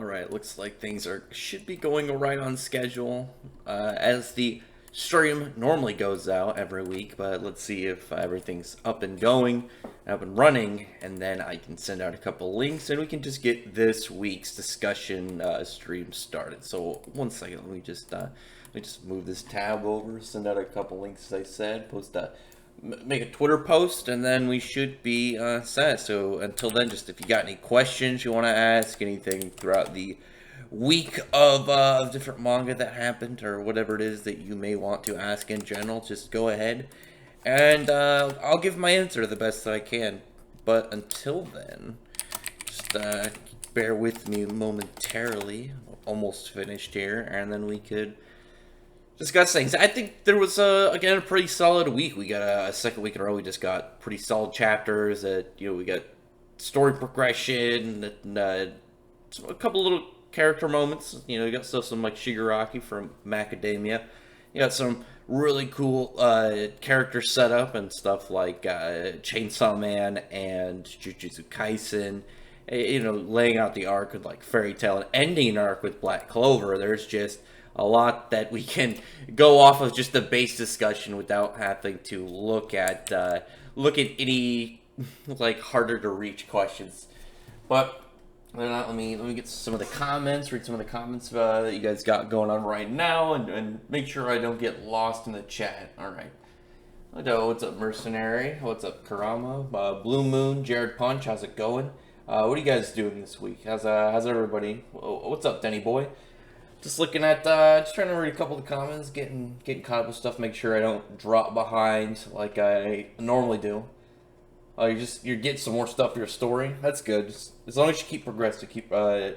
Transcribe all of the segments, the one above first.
Alright, looks like things should be going right on schedule, as the stream normally goes out every week, but let's see if everything's up and going, up and running, and then I can send out a couple links, and we can just get this week's discussion stream started. So, one second, let me just move this tab over, send out a couple links, as I said, make a Twitter post, and then we should be set. So until then, just if you got any questions you want to ask, anything throughout the week of different manga that happened, or whatever it is that you may want to ask in general, just go ahead, and I'll give my answer the best that I can. But until then, just bear with me momentarily. Almost finished here, and then we could discuss things. I think there was, again, a pretty solid week. We got a second week in a row. We just got pretty solid chapters. We got story progression, and a couple little character moments. You got stuff some like Shigaraki from Macadamia. You got some really cool character setup and stuff like Chainsaw Man and Jujutsu Kaisen. Laying out the arc with like Fairy Tail and ending an arc with Black Clover. There's just a lot that we can go off of just the base discussion without having to look at any like harder to reach questions. But let me get some of the comments, read some of the comments that you guys got going on right now, and make sure I don't get lost in the chat. All right. Hello, what's up, Mercenary? What's up, Karama? Blue Moon, Jared Punch, how's it going? What are you guys doing this week? How's everybody? What's up, Denny boy? Just looking at, just trying to read a couple of the comments, getting caught up with stuff, make sure I don't drop behind like I normally do. You're getting some more stuff for your story. That's good. Just, as long as you keep progressing, keep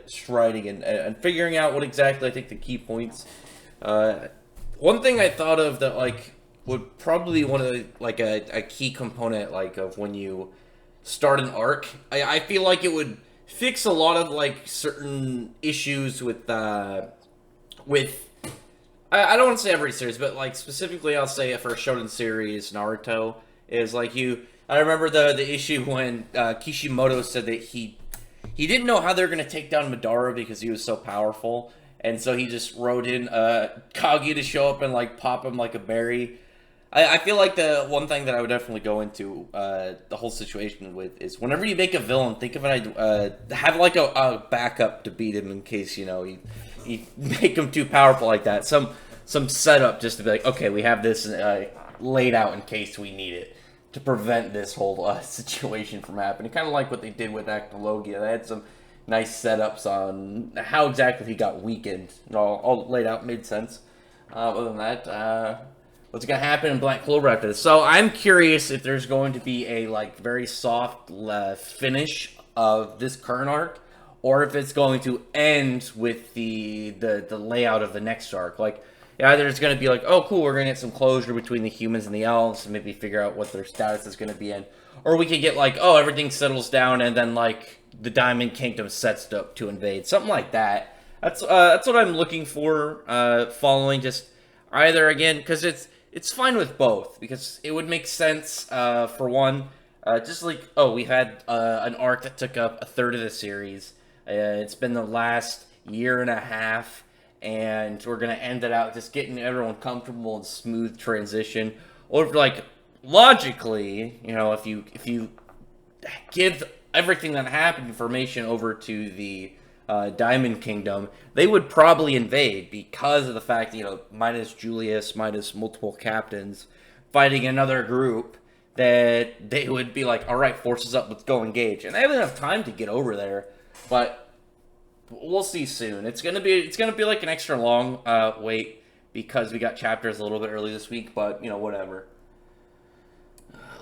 striding and figuring out what exactly I think the key points. One thing I thought of that like would probably one of the, like a key component like of when you start an arc. I feel like it would fix a lot of like certain issues with I don't want to say every series, but like specifically I'll say for a Shonen series, Naruto is like I remember the issue when Kishimoto said that he didn't know how they were going to take down Madara because he was so powerful, and so he just wrote in Kage to show up and like pop him like a berry. I feel like the one thing that I would definitely go into the whole situation with is whenever you make a villain, think of it, have like a backup to beat him in case, you make him too powerful like that. Some setup just to be like, okay, we have this laid out in case we need it to prevent this whole situation from happening. Kind of like what they did with Actologia. They had some nice setups on how exactly he got weakened. All laid out, made sense. Other than that, what's going to happen in Black Clover after this? So I'm curious if there's going to be a like very soft finish of this current arc, or if it's going to end with the layout of the next arc. Like, either it's going to be like, oh cool, we're going to get some closure between the humans and the elves, and maybe figure out what their status is going to be in, or we could get like, oh, everything settles down, and then like the Diamond Kingdom sets up to invade, something like that. That's what I'm looking for. Following just either again, because it's fine with both, because it would make sense, for one, just like, oh, we had an arc that took up a third of the series. It's been the last year and a half, and we're going to end it out just getting everyone comfortable and smooth transition. Or if, like, logically, if you give everything that happened information over to the Diamond Kingdom, they would probably invade because of the fact, minus Julius, minus multiple captains, fighting another group, that they would be like, all right, forces up, let's go engage. And they have enough time to get over there, but we'll see soon. It's gonna be like an extra long wait because we got chapters a little bit early this week, but whatever.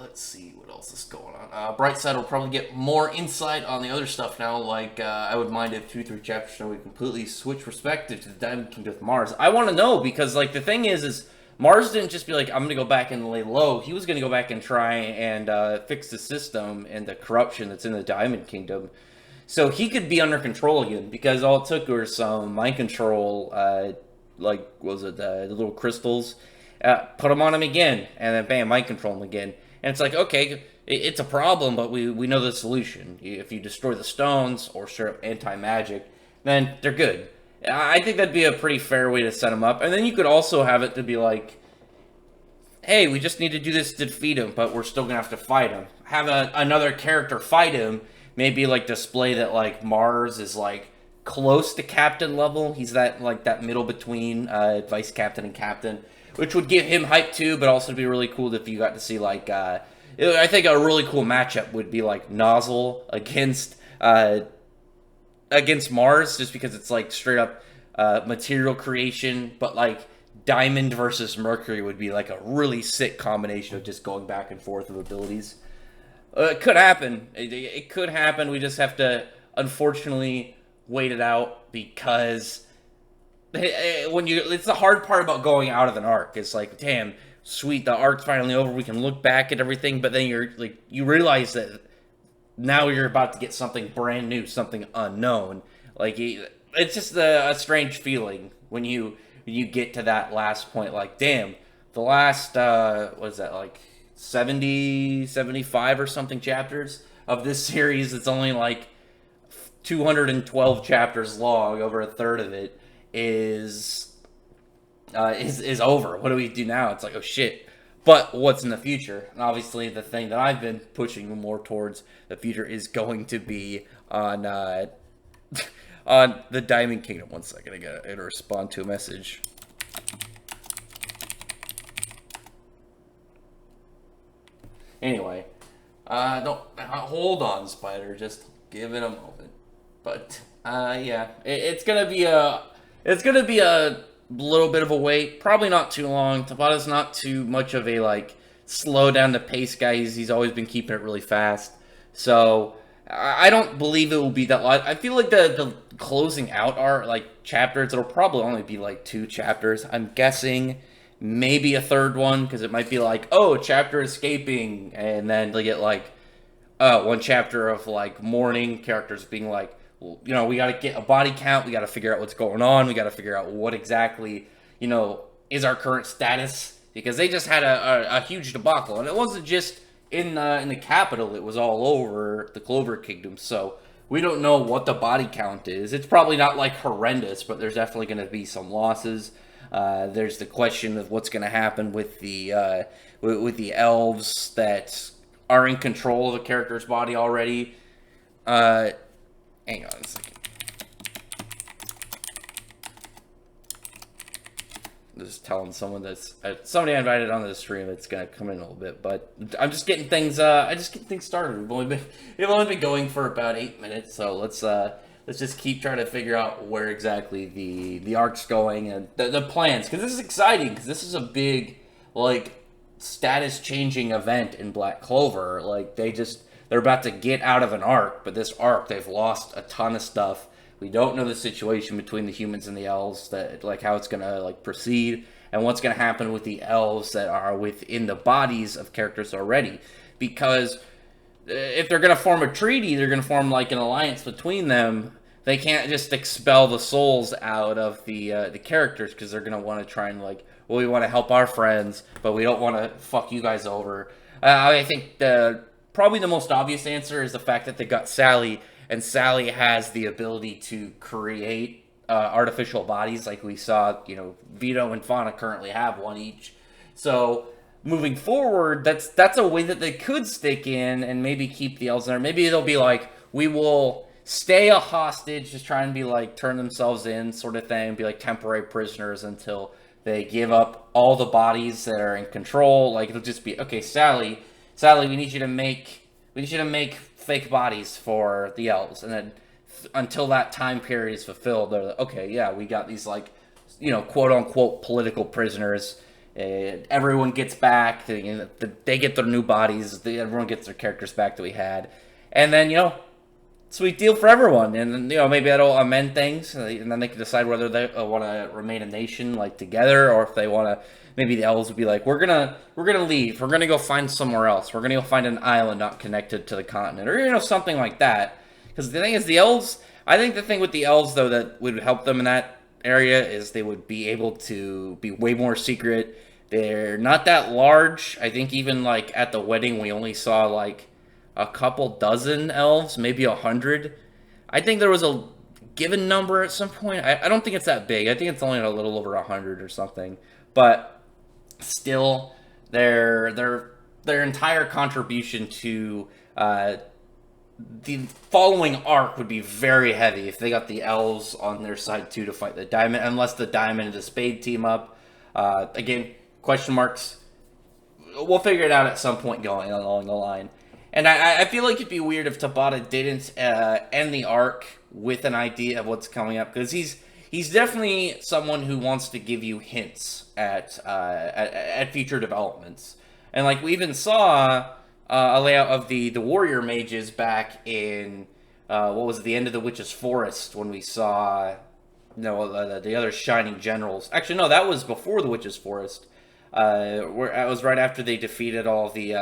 Let's see what else is going on. Brightside will probably get more insight on the other stuff now. Like, I would mind if 2-3 chapters so we completely switch perspective to the Diamond Kingdom of Mars. I want to know, because, like, the thing is Mars didn't just be like, I'm going to go back and lay low. He was going to go back and try and fix the system and the corruption that's in the Diamond Kingdom. So he could be under control again, because all it took was some mind control, like, what was it, the little crystals, put them on him again, and then bam, mind control him again. And it's like, okay, it's a problem, but we know the solution. If you destroy the stones or straight up anti-magic, then they're good. I think that'd be a pretty fair way to set him up. And then you could also have it to be like, hey, we just need to do this to defeat him, but we're still gonna have to fight him. Have another character fight him. Maybe like display that like Mars is like close to captain level. He's that like that middle between vice captain and captain, which would give him hype too. But also be really cool if you got to see like I think a really cool matchup would be like Nozzle against Mars, just because it's like straight up material creation, but like Diamond versus Mercury would be like a really sick combination of just going back and forth of abilities. It could happen. It could happen. We just have to, unfortunately, wait it out because it's the hard part about going out of an arc. It's like, damn, sweet, the arc's finally over. We can look back at everything, but then you realize that now you're about to get something brand new, something unknown. Like it's just a strange feeling when you get to that last point. Like, damn, the last what is that, like 70, 75 or something chapters of this series? It's only like 212 chapters long. Over a third of it is over. What do we do now? It's like, oh shit. But what's in the future? And obviously, the thing that I've been pushing more towards the future is going to be on on the Diamond Kingdom. 1 second, I gotta respond to a message. Anyway, don't hold on, Spider. Just give it a moment. But yeah, it's gonna be a little bit of a wait. Probably not too long. Tabata's not too much of a like slow down the pace guy. He's always been keeping it really fast. So I don't believe it will be that long. I feel like the closing out are like chapters. It'll probably only be like 2 chapters. I'm guessing maybe a third one, because it might be like, oh, chapter escaping, and then they get like 1 chapter of like mourning, characters being like, well, you know, we got to get a body count, we got to figure out what's going on, we got to figure out what exactly, you know, is our current status, because they just had a huge debacle, and it wasn't just in the capital, it was all over the Clover Kingdom. So we don't know what the body count is. It's probably not like horrendous, but there's definitely going to be some losses. There's the question of what's going to happen with the elves that are in control of the character's body already. Hang on a second. Just telling someone that's somebody I invited onto the stream that's gonna come in a little bit, but I'm just getting things. Started. We've only been going for about 8 minutes, so let's just keep trying to figure out where exactly the arc's going and the plans, because this is exciting, because this is a big like status changing event in Black Clover. Like they're about to get out of an arc, but this arc they've lost a ton of stuff. We don't know the situation between the humans and the elves, that like how it's gonna like proceed, and what's gonna happen with the elves that are within the bodies of characters already. Because if they're gonna form a treaty, they're gonna form like an alliance between them. They can't just expel the souls out of the characters, because they're gonna want to try and like, well, we want to help our friends, but we don't want to fuck you guys over. I think probably the most obvious answer is the fact that they got Sally. And Sally has the ability to create artificial bodies, like we saw, you know, Vito and Fauna currently have one each. So moving forward, that's a way that they could stick in and maybe keep the elves there. Maybe they'll be like, we will stay a hostage, just try and be like, turn themselves in sort of thing, be like temporary prisoners until they give up all the bodies that are in control. Like, it'll just be, okay, Sally, we need you to make fake bodies for the elves, and then until that time period is fulfilled, they're like, okay, yeah, we got these like, you know, quote unquote political prisoners. Everyone gets back. They get their new bodies. Everyone gets their characters back that we had, and then, you know, sweet deal for everyone. And then, you know, maybe that'll amend things, and then they can decide whether they want to remain a nation like together, or if they want to. Maybe the elves would be like, we're gonna leave. We're gonna go find somewhere else. We're gonna go find an island not connected to the continent, or, you know, something like that. Because the thing is, the elves. I think the thing with the elves, though, that would help them in that area is they would be able to be way more secret. They're not that large. I think even like at the wedding, we only saw like a couple dozen elves, maybe 100. I think there was a given number at some point. I don't think it's that big. I think it's only a little over 100 or something. But still, their entire contribution to the following arc would be very heavy if they got the elves on their side too to fight the diamond, unless the diamond and the spade team up. Again, question marks. We'll figure it out at some point going along the line. And I feel like it'd be weird if Tabata didn't end the arc with an idea of what's coming up, because he's definitely someone who wants to give you hints at future developments. And like we even saw a layout of the warrior mages back in what was it, the end of the Witch's Forest, when we saw the other shining generals. Actually, no, that was before the Witch's Forest. Where it was right after they defeated all the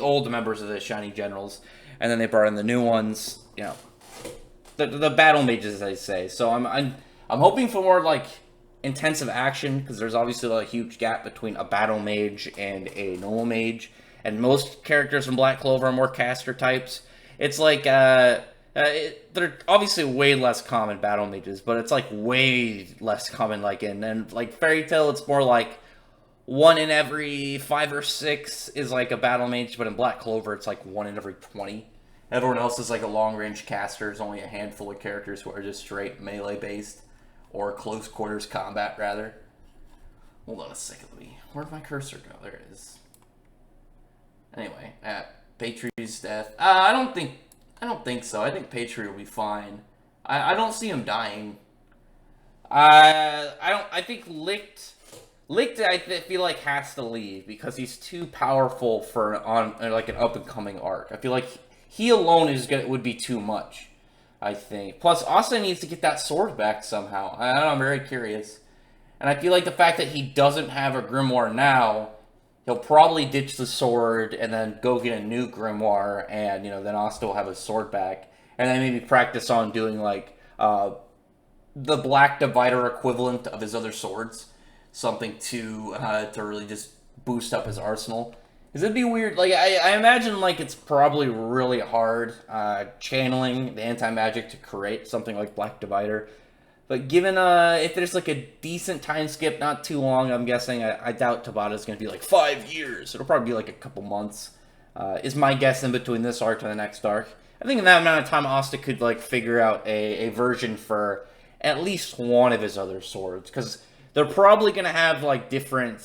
old members of the Shining Generals, and then they brought in the new ones. The battle mages, as I say. So I'm hoping for more like intensive action, because there's obviously a huge gap between a battle mage and a normal mage, and most characters from Black Clover are more caster types. It's like they're obviously way less common battle mages, but it's like way less common like in like Fairy Tail. It's more like 1 in every 5 or 6 is like a battle mage, but in Black Clover it's like 1 in every 20. Everyone else is like a long-range caster. There's only a handful of characters who are just straight melee-based, or close quarters combat, rather. Hold on a second, where'd my cursor go? There it is. Anyway, Patri's death. I don't think so. I think Patri will be fine. I don't see him dying. I think Licht, I feel like, has to leave because he's too powerful for like an up and coming arc. I feel like he alone would be too much, I think. Plus, Asa needs to get that sword back somehow. I don't know, I'm very curious. And I feel like the fact that he doesn't have a grimoire now, he'll probably ditch the sword and then go get a new grimoire, and then Asa will have his sword back, and then maybe practice on doing like the Black Divider equivalent of his other swords. Something to really just boost up his arsenal. Because it'd be weird. Like, I imagine, like, it's probably really hard channeling the anti-magic to create something like Black Divider. But given, if there's, like, a decent time skip, not too long, I'm guessing, I doubt Tabata's going to be, like, 5 years. It'll probably be, like, a couple months, is my guess in between this arc and the next arc. I think in that amount of time, Asta could, like, figure out a version for at least one of his other swords. Because they're probably going to have, like, different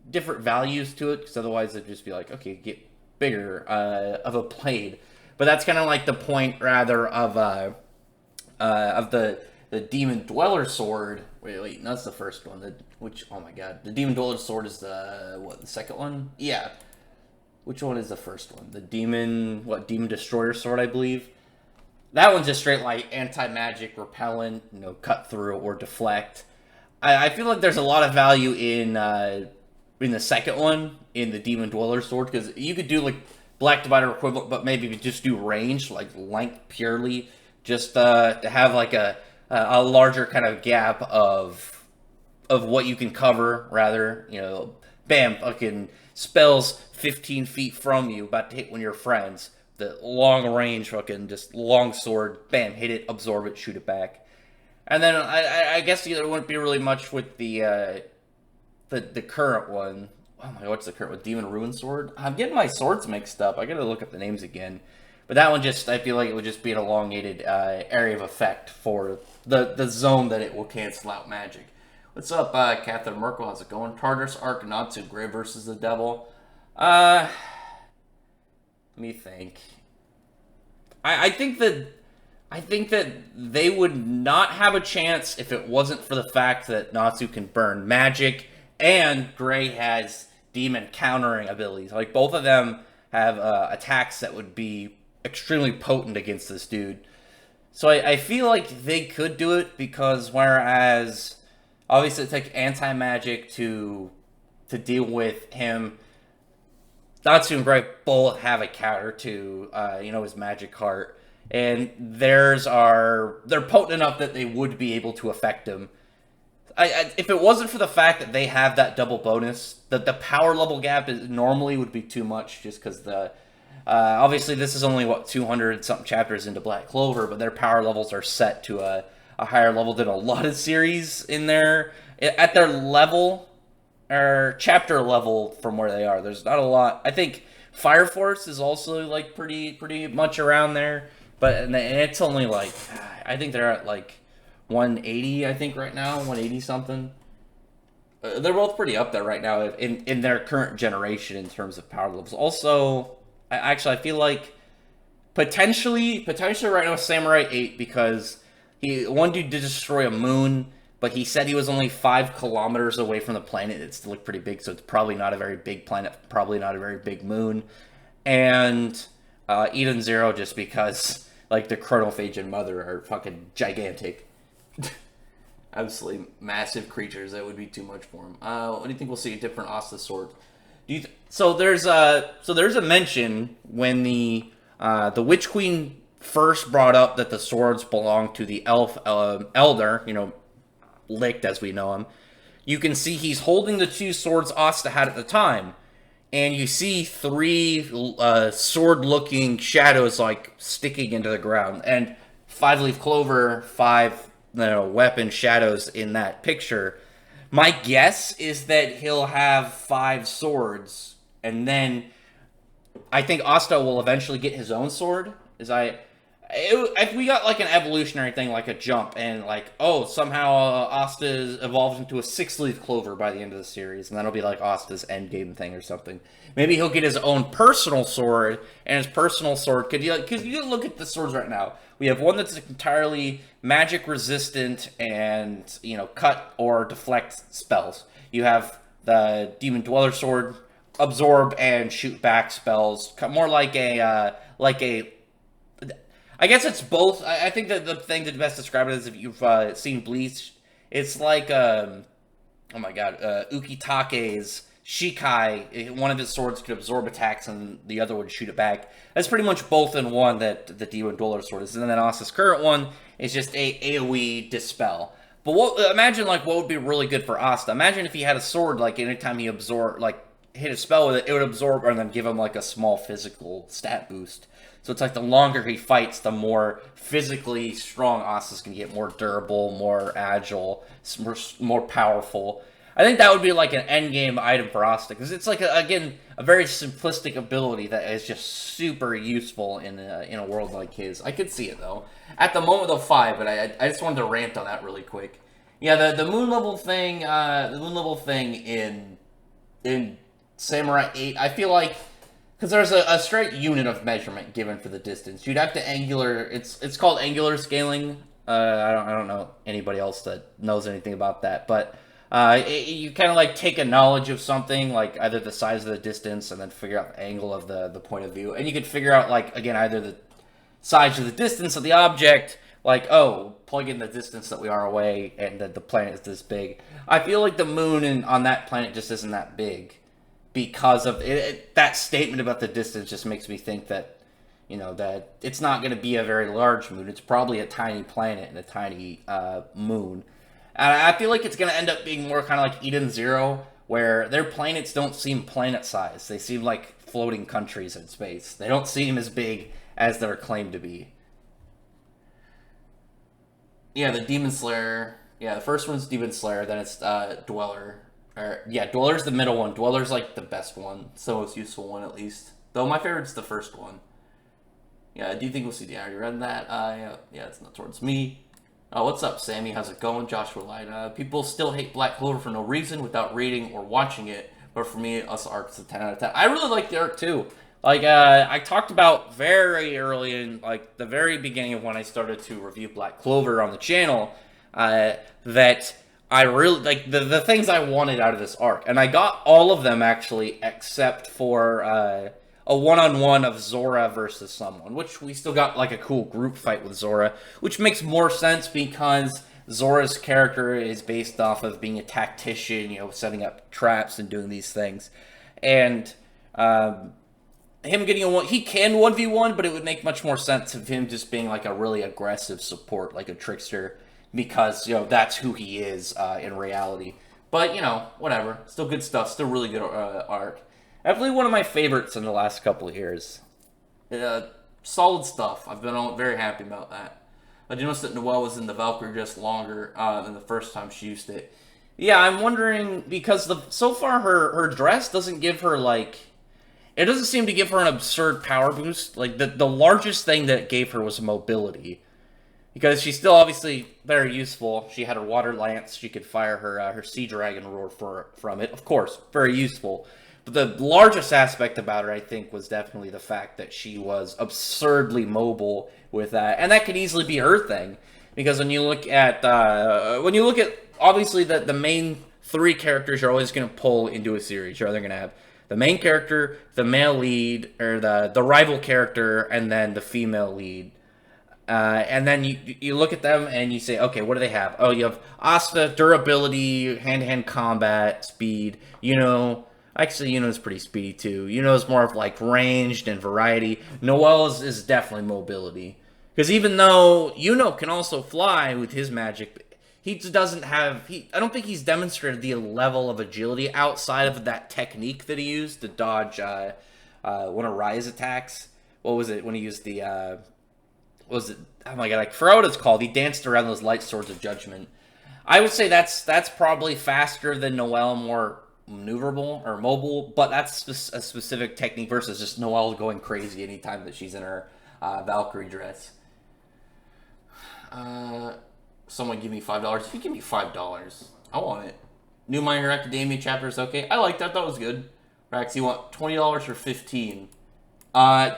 values to it, because otherwise it'd just be like, okay, get bigger of a blade. But that's kind of like the point, rather, of the Demon Dweller sword. Wait, that's the first one. Oh my god, the Demon Dweller sword is the second one? Yeah. Which one is the first one? The Demon Destroyer sword, I believe. That one's just straight like anti-magic, repellent, cut through or deflect. I feel like there's a lot of value in the second one, in the Demon Dweller sword, because you could do like Black Divider equivalent, but maybe just do range, like length purely, just to have like a larger kind of gap of what you can cover, rather. Bam, fucking spells 15 feet from you, about to hit one of your friends. The long range, fucking just long sword, bam, hit it, absorb it, shoot it back. And then I guess there wouldn't be really much with the current one. Oh my god, what's the current one? Demon Ruin Sword? I'm getting my swords mixed up. I gotta look up the names again. But that one I feel like it would just be an elongated area of effect for the zone that it will cancel out magic. What's up, Catherine Merkel? How's it going? Tartarus Arc, Natsu Grey versus the Devil. Let me think. I think that they would not have a chance if it wasn't for the fact that Natsu can burn magic, and Grey has demon countering abilities. Like, both of them have attacks that would be extremely potent against this dude. So I feel like they could do it, because whereas obviously it takes anti-magic to deal with him, Natsu and Grey both have a counter to his magic heart, and they're potent enough that they would be able to affect him. If it wasn't for the fact that they have that double bonus, the power level gap normally would be too much, just because the Obviously, this is only, 200-something chapters into Black Clover, but their power levels are set to a higher level than a lot of series in their... At their level, or chapter level from where they are. There's not a lot. I think Fire Force is also, like, pretty much around there, but and it's only, like... I think they're at, like, 180, I think, right now. 180-something. They're both pretty up there right now in their current generation in terms of power levels. Also... Actually, I feel like potentially right now Samurai 8, because one dude did destroy a moon, but he said he was only 5 kilometers away from the planet. It still looked pretty big, so it's probably not a very big planet, probably not a very big moon. And Eden Zero, just because like the Chronophage and Mother are fucking gigantic. Absolutely massive creatures. That would be too much for him. What do you think we'll see a different Asta sword? So there's a mention when the Witch Queen first brought up that the swords belong to the elf elder, Licht as we know him. You can see he's holding the 2 swords Asta had at the time, and you see 3 sword-looking shadows like sticking into the ground, and 5-leaf clover, 5 weapon shadows in that picture. My guess is that he'll have 5 swords, and then I think Asta will eventually get his own sword. If we got like an evolutionary thing, like a jump, and like, somehow Asta evolves into a 6-leaf clover by the end of the series, and that'll be like Asta's endgame thing or something. Maybe he'll get his own personal sword, and his personal sword because you look at the swords right now. We have one that's entirely magic resistant and, cut or deflect spells. You have the Demon Dweller sword, absorb and shoot back spells. More like I guess it's both. I think that the thing that best describe it is if you've seen Bleach, it's like, Ukitake's Shikai. One of his swords could absorb attacks and the other would shoot it back. That's pretty much both in one that the Demon Dweller sword is. And then Asta's current one is just a AoE dispel. But imagine what would be really good for Asta. Imagine if he had a sword, like anytime he hit a spell with it, it would absorb and then give him like a small physical stat boost. So it's like the longer he fights, the more physically strong Asta's going to get, more durable, more agile, more powerful. I think that would be like an endgame item for Asta, because it's like, a very simplistic ability that is just super useful in a world like his. I could see it, though. At the moment, though, 5, but I just wanted to rant on that really quick. Yeah, the moon level thing, in Samurai 8, I feel like, because there's a straight unit of measurement given for the distance. You'd have to it's called angular scaling. I don't know anybody else that knows anything about that, but you kind of like take a knowledge of something, like either the size of the distance and then figure out the angle of the point of view. And you could figure out, like, again, either the size of the distance of the object, like, plug in the distance that we are away and that the planet is this big. I feel like the moon on that planet just isn't that big. Because of that statement about the distance just makes me think that, that it's not going to be a very large moon. It's probably a tiny planet and a tiny moon. And I feel like it's going to end up being more kind of like Eden Zero, where their planets don't seem planet-sized. They seem like floating countries in space. They don't seem as big as they're claimed to be. Yeah, the Demon Slayer. Yeah, the first one's Demon Slayer, then it's Dweller. Dweller's the middle one. Dweller's like the best one. It's the most useful one, at least. Though my favorite's the first one. Yeah, do you think we'll see the already read that? Yeah, it's not towards me. What's up, Sammy? How's it going? Joshua Light. People still hate Black Clover for no reason without reading or watching it. But for me, us arc's a 10 out of 10. I really like the arc, too. Like, I talked about very early in, like, the very beginning of when I started to review Black Clover on the channel, that I really, like, the things I wanted out of this arc. And I got all of them, actually, except for a one-on-one of Zora versus someone, which we still got, like, a cool group fight with Zora, which makes more sense because Zora's character is based off of being a tactician, setting up traps and doing these things. And him getting he can 1v1, but it would make much more sense of him just being, like, a really aggressive support, like a trickster, because, that's who he is in reality. But, whatever. Still good stuff. Still really good arc. Definitely one of my favorites in the last couple of years. Solid stuff. I've been very happy about that. I do notice that Noelle was in the Valkyrie dress longer than the first time she used it. Yeah, I'm wondering because so far her dress doesn't give her like it doesn't seem to give her an absurd power boost. Like the largest thing that it gave her was mobility. Because she's still obviously very useful. She had her water lance. She could fire her sea dragon roar from it. Of course, very useful. But the largest aspect about her, I think, was definitely the fact that she was absurdly mobile with that, and that could easily be her thing. Because when you look at obviously the main three characters you're always going to pull into a series. You're either going to have the main character, the male lead, or the rival character, and then the female lead. And then you look at them and you say, okay, what do they have? Oh, you have Asta, durability, hand-to-hand combat, speed. Actually, is pretty speedy too. Is more of like ranged and variety. Noelle is definitely mobility. Because even though can also fly with his magic, he doesn't have. I don't think he's demonstrated the level of agility outside of that technique that he used to dodge one of Rai's attacks. What was it when he used the? Was it? Oh my god! I forgot what it's called. He danced around those light swords of judgment. I would say that's probably faster than Noelle, more maneuverable or mobile, but that's a specific technique versus just Noelle going crazy anytime that she's in her Valkyrie dress. Someone give me $5. If you give me $5, I want it. New My Hero Academia chapter is okay. I like that. That was good. Rax, you want $20 or $15?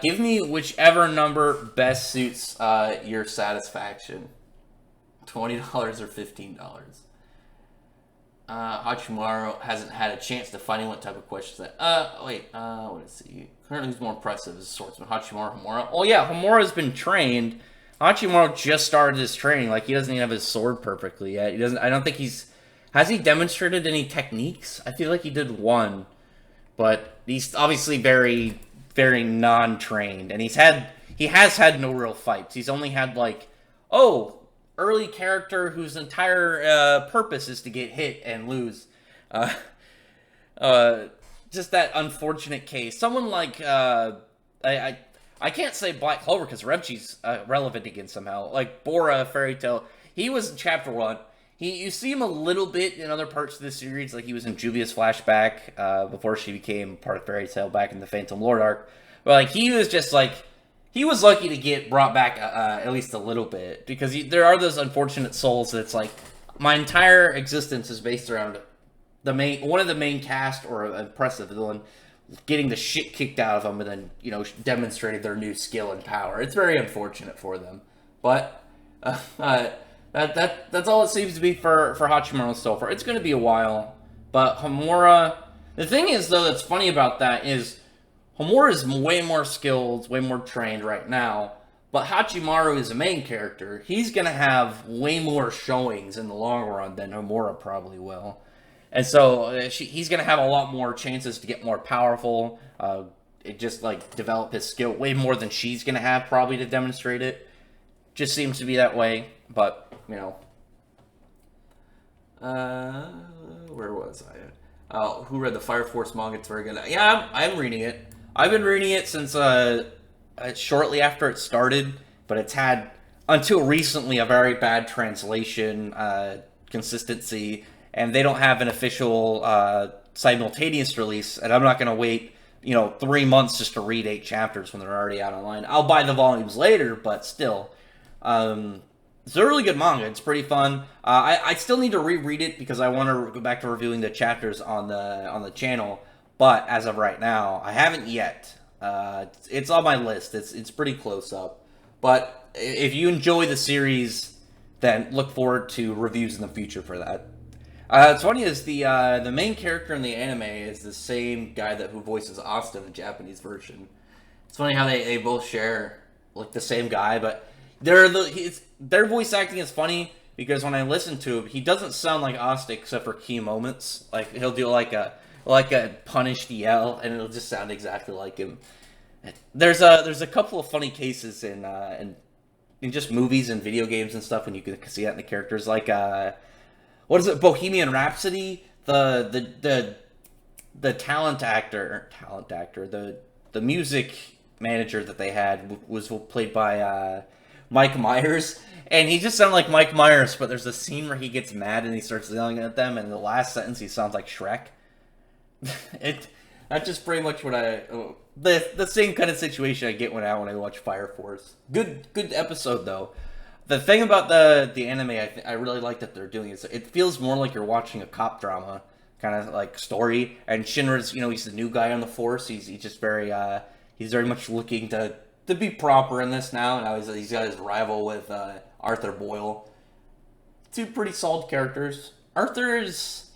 Give me whichever number best suits your satisfaction. $20 or $15. Hachimaru hasn't had a chance to find what type of questions that. What is he? Currently, who's more impressive as a swordsman, Hachimaru, Homura? Oh yeah, Homura's been trained. Hachimaru just started his training. Like he doesn't even have his sword perfectly yet. He doesn't. I don't think he's. Has he demonstrated any techniques? I feel like he did one, but he's obviously very, very non-trained, and he has had no real fights. He's only had like, early character whose entire purpose is to get hit and lose. Just that unfortunate case. Someone like I can't say Black Clover because Rebchi's relevant again somehow. Like Bora Fairy Tail, he was in Chapter 1. You see him a little bit in other parts of the series, like he was in Juvia's flashback before she became part of Fairy Tail back in the Phantom Lord arc. But like he was just like he was lucky to get brought back at least a little bit because there are those unfortunate souls that's like my entire existence is based around one of the main cast or an impressive villain getting the shit kicked out of them and then demonstrating their new skill and power. It's very unfortunate for them, but. That's all it seems to be for Hachimaru so far. It's going to be a while, but Homura. The thing is, though, that's funny about that is Homura is way more skilled, way more trained right now. But Hachimaru is a main character. He's going to have way more showings in the long run than Homura probably will, and so he's going to have a lot more chances to get more powerful. Just like develop his skill way more than she's going to have probably to demonstrate it. Just seems to be that way, but. Where was I? Who read the Fire Force manga? It's very good. Yeah, I'm reading it. I've been reading it since shortly after it started, but it's had until recently a very bad translation consistency, and they don't have an official simultaneous release. And I'm not going to wait 3 months just to read 8 chapters when they're already out online. I'll buy the volumes later, but still. It's a really good manga. It's pretty fun. I still need to reread it because I want to go back to reviewing the chapters on the channel. But as of right now, I haven't yet. It's on my list. It's pretty close up. But if you enjoy the series, then look forward to reviews in the future for that. It's funny is the main character in the anime is the same guy who voices Asta in the Japanese version. It's funny how they both share like the same guy, but. Their voice acting is funny because when I listen to him, he doesn't sound like Asta except for key moments. Like he'll do like a punished yell, and it'll just sound exactly like him. There's a couple of funny cases in just movies and video games and stuff, and you can see that in the characters. Like what is it, Bohemian Rhapsody? The talent actor, the music manager that they had was played by Mike Myers, and he just sounded like Mike Myers. But there's a scene where he gets mad and he starts yelling at them, and in the last sentence he sounds like Shrek. That's just pretty much what the same kind of situation I get when I watch Fire Force. Good episode though. The thing about the anime I really like that they're doing is it feels more like you're watching a cop drama kind of like story. And Shinra's, he's the new guy on the force. He's just very he's very much looking to be proper in this now. Now he's got his rival with Arthur Boyle. Two pretty solid characters. Arthur's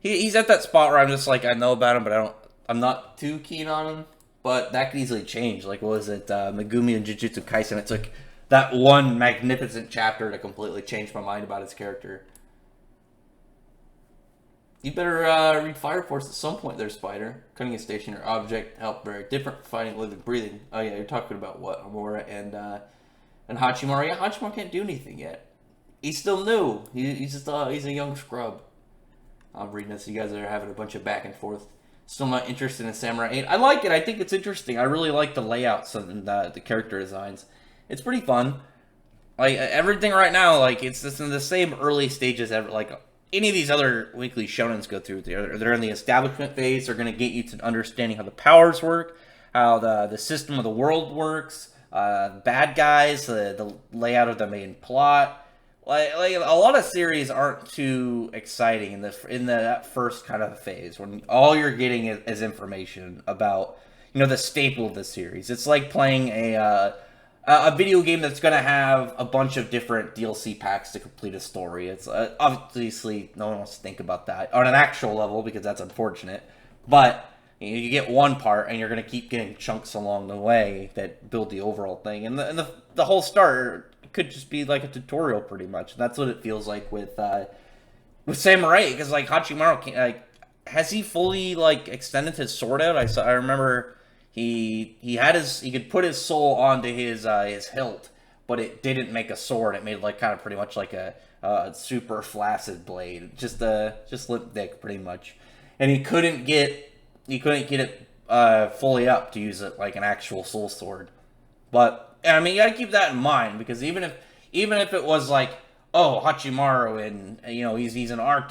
he's at that spot where I'm just like, I know about him, but I'm not too keen on him. But that could easily change. Like, what was it? Megumi and Jujutsu Kaisen. It took that one magnificent chapter to completely change my mind about his character. You better read Fire Force at some point there, Spider. Cutting a stationary object help very different from fighting, living, breathing. Oh yeah, you're talking about what? Amora and Hachimaru. Yeah, Hachimaru can't do anything yet. He's still new. He's just he's a young scrub. I'm reading this. You guys are having a bunch of back and forth. Still not interested in Samurai 8. I like it. I think it's interesting. I really like the layouts and the character designs. It's pretty fun. Like, everything right now, like, it's just in the same early stages like any of these other weekly shonens go through. They're in the establishment phase. They're going to get you to understanding how the powers work, how the system of the world works, bad guys, the layout of the main plot. Like a lot of series aren't too exciting in that first kind of phase when all you're getting is information about the staple of the series. It's like playing a video game that's going to have a bunch of different DLC packs to complete a story. It's obviously no one wants to think about that on an actual level because that's unfortunate. But you get one part and you're going to keep getting chunks along the way that build the overall thing. And the whole start could just be like a tutorial pretty much. And that's what it feels like with Samurai, because like Hachimaru has he fully like extended his sword out? I remember he could put his soul onto his hilt, but it didn't make a sword. It made like kind of pretty much like a super flaccid blade, just limp dick pretty much. And he couldn't get it fully up to use it like an actual soul sword. But I mean, you gotta keep that in mind, because even if it was like, oh, Hachimaru and he's an arc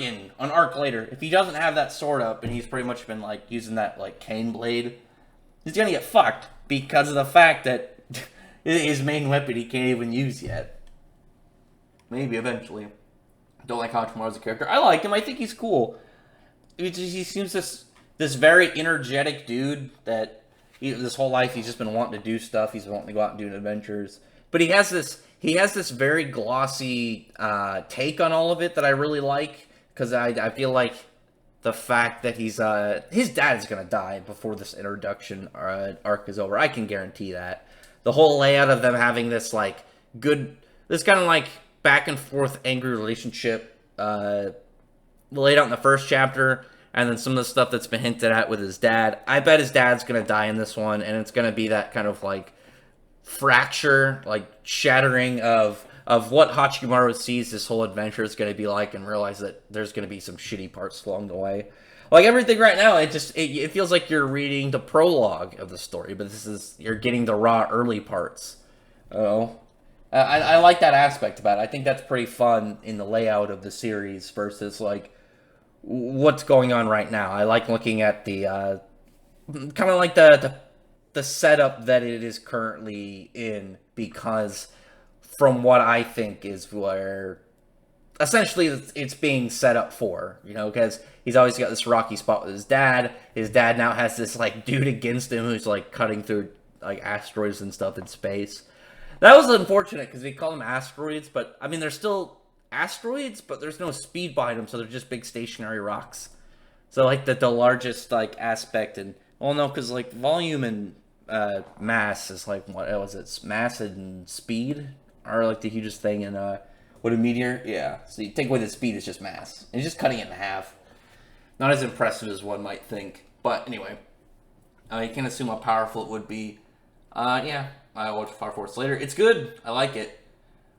later, if he doesn't have that sword up and he's pretty much been like using that like cane blade, he's gonna get fucked because of the fact that his main weapon he can't even use yet. Maybe eventually. Don't like Hachimaru as a character. I like him. I think he's cool. He seems this very energetic dude that this whole life he's just been wanting to do stuff. He's wanting to go out and do adventures. But he has this very glossy take on all of it that I really like, because I feel like the fact that his dad is going to die before this introduction arc is over. I can guarantee that. The whole layout of them having this like this kind of like back and forth angry relationship laid out in the first chapter, and then some of the stuff that's been hinted at with his dad. I bet his dad's going to die in this one, and it's going to be that kind of like fracture, like shattering of what Hachimaru sees this whole adventure is going to be like, and realize that there's going to be some shitty parts along the way. Like everything right now, it feels like you're reading the prologue of the story, but you're getting the raw early parts. I like that aspect about it. I think that's pretty fun in the layout of the series versus like what's going on right now. I like looking at the kind of like the setup that it is currently in, because from what I think is where essentially it's being set up for, because he's always got this rocky spot with his dad. His dad now has this like dude against him who's like cutting through like asteroids and stuff in space. That was unfortunate because we call them asteroids, but I mean they're still asteroids, but there's no speed behind them, so they're just big stationary rocks. So like the largest like aspect, and well, no, because like volume and mass is like, what was it? Mass and speed are like the hugest thing in what a meteor. Yeah. So you take away the speed, it's just mass. And it's just cutting it in half. Not as impressive as one might think, but anyway, you can assume how powerful it would be. Yeah, I watched Fire Force later. It's good. I like it.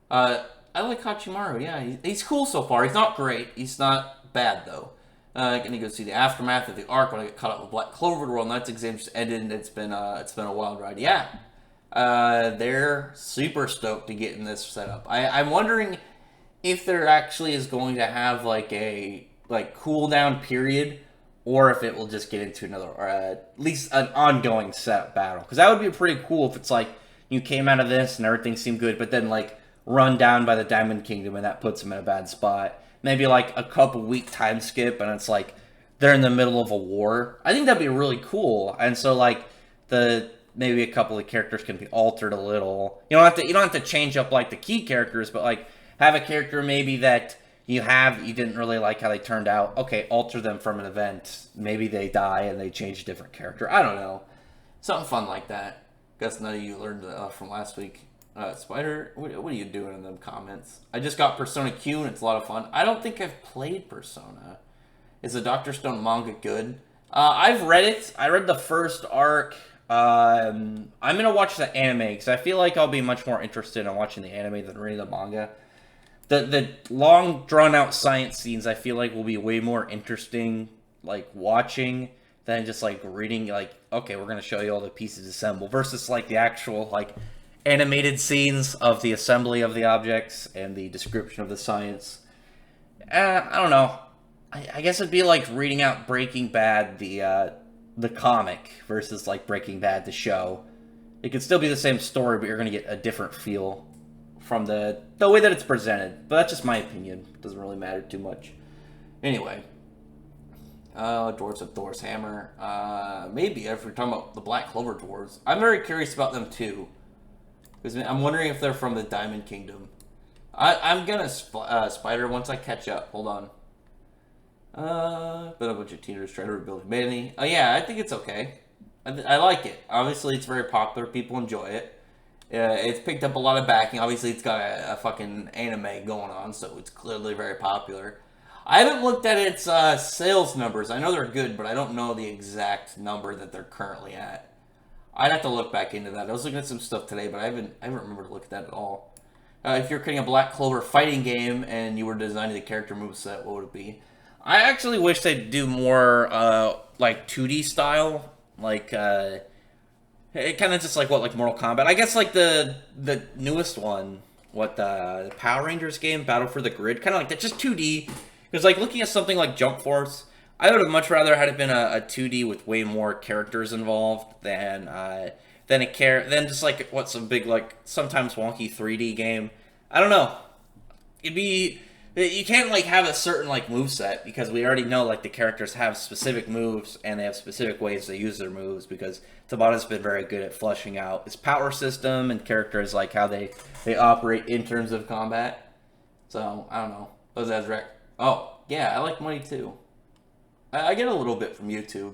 I like Hachimaru. Yeah, he's cool so far. He's not great. He's not bad though. Gonna go see the aftermath of the arc when I get caught up with Black Clover. The World Knights exam just ended, and it's been a wild ride. Yeah, they're super stoked to get in this setup. I'm wondering if there actually is going to have like a cooldown period, or if it will just get into another, or at least an ongoing set battle. Because that would be pretty cool if it's like you came out of this and everything seemed good, but then like run down by the Diamond Kingdom and that puts them in a bad spot. Maybe like a couple week time skip and it's like they're in the middle of a war. I think that'd be really cool. And so like maybe a couple of characters can be altered a little. You don't have to change up like the key characters, but like have a character maybe that you didn't really like how they turned out. Okay, alter them from an event. Maybe they die and they change a different character. I don't know. Something fun like that. Guess none of you learned from last week. Spider, what are you doing in them comments? I just got Persona Q and it's a lot of fun. I don't think I've played Persona. Is the Dr. Stone manga good? I've read it. I read the first arc. I'm going to watch the anime because I feel like I'll be much more interested in watching the anime than reading the manga. The long, drawn-out science scenes I feel like will be way more interesting, like, watching than just, like, reading, like, okay, we're going to show you all the pieces assembled, versus, like, the actual, like, animated scenes of the assembly of the objects and the description of the science. I don't know. I guess it'd be like reading out Breaking Bad, the comic, versus like Breaking Bad, the show. It could still be the same story, but you're going to get a different feel from the way that it's presented. But that's just my opinion. It doesn't really matter too much. Anyway. Dwarves of Thor's Hammer. Maybe, if we're talking about the Black Clover dwarves. I'm very curious about them too. Because I'm wondering if they're from the Diamond Kingdom. I'm gonna spider once I catch up. Hold on. Been a bunch of teenagers trying to rebuild humanity. Oh yeah, I think it's okay. I like it. Obviously, it's very popular. People enjoy it. It's picked up a lot of backing. Obviously, it's got a fucking anime going on, so it's clearly very popular. I haven't looked at its sales numbers. I know they're good, but I don't know the exact number that they're currently at. I'd have to look back into that. I was looking at some stuff today, but I haven't remembered to look at that at all. If you're creating a Black Clover fighting game and you were designing the character moveset, what would it be? I actually wish they'd do more like 2D style, like it kind of just like like Mortal Kombat. I guess like the newest one, the Power Rangers game, Battle for the Grid, kind of like that, just 2D. Because like looking at something like Jump Force, I would have much rather had it been a 2D with way more characters involved than just like some big like sometimes wonky 3D game. I don't know. You can't like have a certain like moveset because we already know like the characters have specific moves and they have specific ways to use their moves because Tabata's been very good at fleshing out his power system and characters like how they operate in terms of combat. So I don't know. Those Azrek. Oh yeah, I like money too. I get a little bit from YouTube.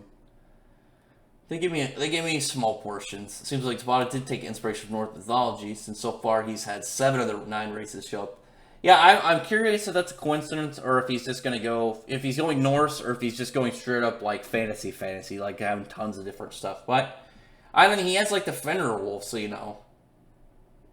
They give me small portions. It seems like Tabata did take inspiration from Norse mythology, since so far he's had 7 of the 9 races show up. Yeah, I'm curious if that's a coincidence, or if he's just gonna go, if he's going Norse, or if he's just going straight up like fantasy, like having tons of different stuff. But I mean, he has like the Fenrir Wolf, so you know,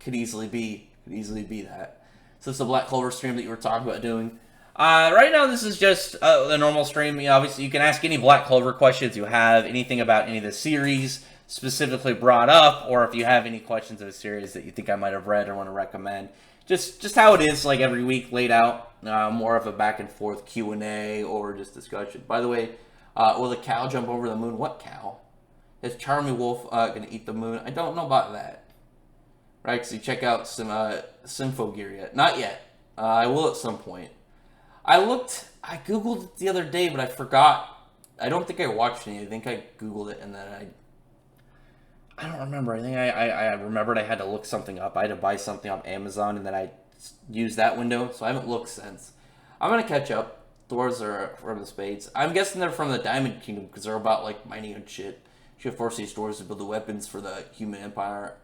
could easily be that. So it's the Black Clover stream that you were talking about doing. Right now, this is just the normal stream. Obviously, you can ask any Black Clover questions you have, anything about any of the series specifically brought up, or if you have any questions of the series that you think I might have read or want to recommend. Just how it is, like every week, laid out. More of a back and forth Q&A or just discussion. By the way, will the cow jump over the moon? What cow? Is Charmy Wolf going to eat the moon? I don't know about that. Right, so you check out some Symphogear yet. Not yet. I will at some point. I Googled it the other day, but I forgot. I don't think I watched any. I think I Googled it, and then I don't remember. I think I remembered I had to look something up. I had to buy something on Amazon, and then I used that window, so I haven't looked since. I'm going to catch up. Dwarves are from the Spades. I'm guessing they're from the Diamond Kingdom, because they're about, like, mining and shit. You should force these dwarves to build the weapons for the human empire.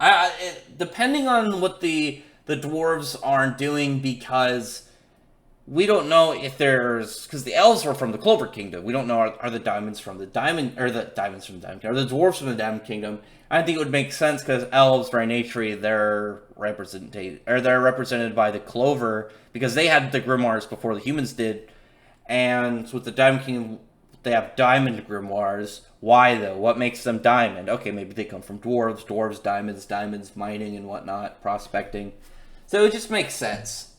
Depending on what the dwarves aren't doing, because we don't know if because the elves were from the Clover Kingdom. We don't know are the diamonds from the Diamond, or the diamonds from the Diamond Kingdom, or the dwarves from the Diamond Kingdom. I think it would make sense because elves, by nature, they're represented by the Clover because they had the grimoires before the humans did. And with the Diamond Kingdom, they have diamond grimoires. Why though? What makes them diamond? Okay, maybe they come from dwarves, diamonds, mining and whatnot, prospecting. So it just makes sense.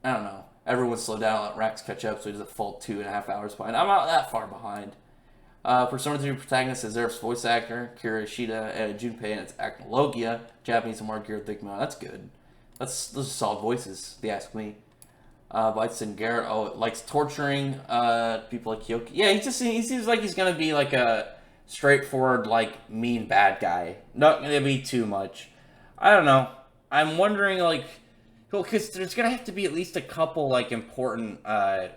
I don't know. Everyone slow down, let Rax catch up so he doesn't fall 2.5 hours behind. I'm not that far behind. Persona 3 protagonist is Zerf's voice actor, Kira Ishida, and Junpei, and it's Acnologia, Japanese and Mark Thigma. That's good. Those are solid voices, if you ask me. Bison Garrett, likes torturing people like Kyoki. Yeah, he seems like he's gonna be like a straightforward, like, mean bad guy. Not gonna be too much. I don't know. I'm wondering, like, because there's gonna have to be at least a couple, like, important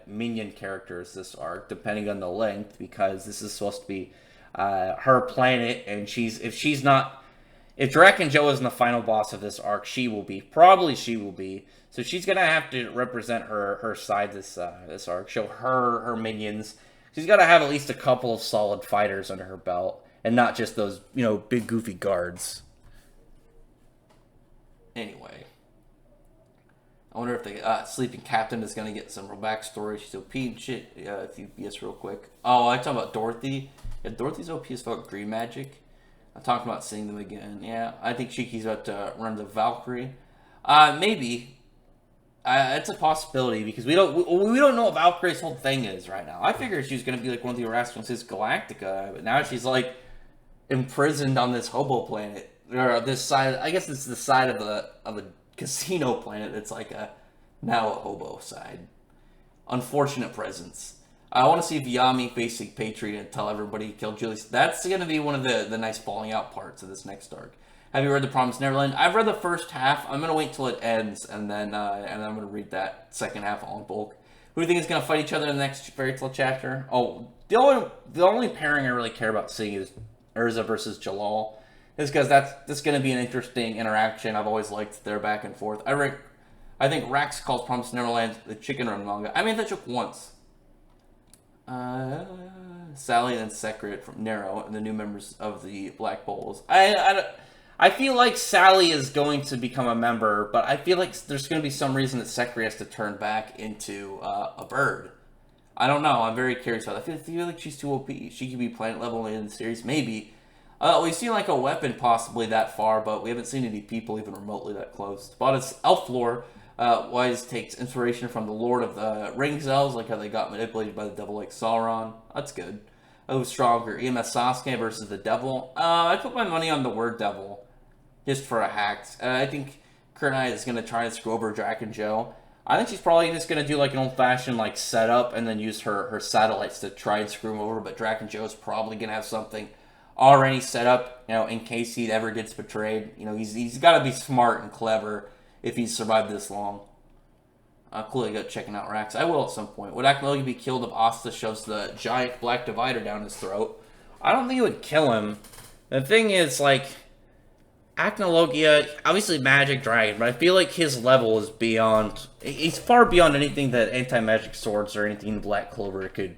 minion characters this arc, depending on the length, because this is supposed to be her planet, and if Draken Joe isn't the final boss of this arc, she will be. Probably she will be. So she's gonna have to represent her side this arc. Show her minions. She's gotta have at least a couple of solid fighters under her belt, and not just those, big goofy guards. Anyway, I wonder if the sleeping captain is gonna get some real backstory. She's OP and shit. If you guess real quick. Oh, I talk about Dorothy. Yeah, Dorothy's OP as fuck. Green magic. I'm talking about seeing them again. Yeah, I think Shiki's about to run the Valkyrie. Maybe. It's a possibility because we don't know what Valkyrie's whole thing is right now. I figured she was gonna be like one of the Erasmus Galactica, but now she's like imprisoned on this hobo planet, or this side. I guess it's the side of a casino planet that's like now a hobo side. Unfortunate presence. I want to see Yami facing Patriot and tell everybody he killed Julius. That's going to be one of the nice falling out parts of this next arc. Have you read The Promised Neverland? I've read the first half. I'm going to wait till it ends, and then I'm going to read that second half all in bulk. Who do you think is going to fight each other in the next fairy tale chapter? Oh, the only pairing I really care about seeing is Urza versus Jalal. Is because that's going to be an interesting interaction. I've always liked their back and forth. I think Rax calls Promised Neverland the Chicken Run manga. I made that joke once. Sally and Secret from Nero and the new members of the Black Bulls. I feel like Sally is going to become a member, but I feel like there's going to be some reason that Secret has to turn back into a bird. I don't know. I'm very curious about that. I feel like she's too OP. She could be planet level in the series, maybe. We've seen like a weapon possibly that far, but we haven't seen any people even remotely that close. But it's elf lore. Wise takes inspiration from the Lord of the Rings elves, like how they got manipulated by the devil like Sauron. That's good. Who's stronger, EMS Sasuke versus the devil? I put my money on the word devil, just for a hack. I think Kunai is going to try and screw over Draken Joe. I think she's probably just going to do like an old-fashioned like setup and then use her satellites to try and screw him over, but Draken Joe is probably going to have something already set up, in case he ever gets betrayed. He's got to be smart and clever if he's survived this long. Cool, I got checking out Rax. I will at some point. Would Aknologi be killed if Asta shoves the giant black divider down his throat? I don't think it would kill him. The thing is, like, Acnologia, obviously magic dragon, but I feel like his level is beyond... He's far beyond anything that anti-magic swords or anything Black Clover could,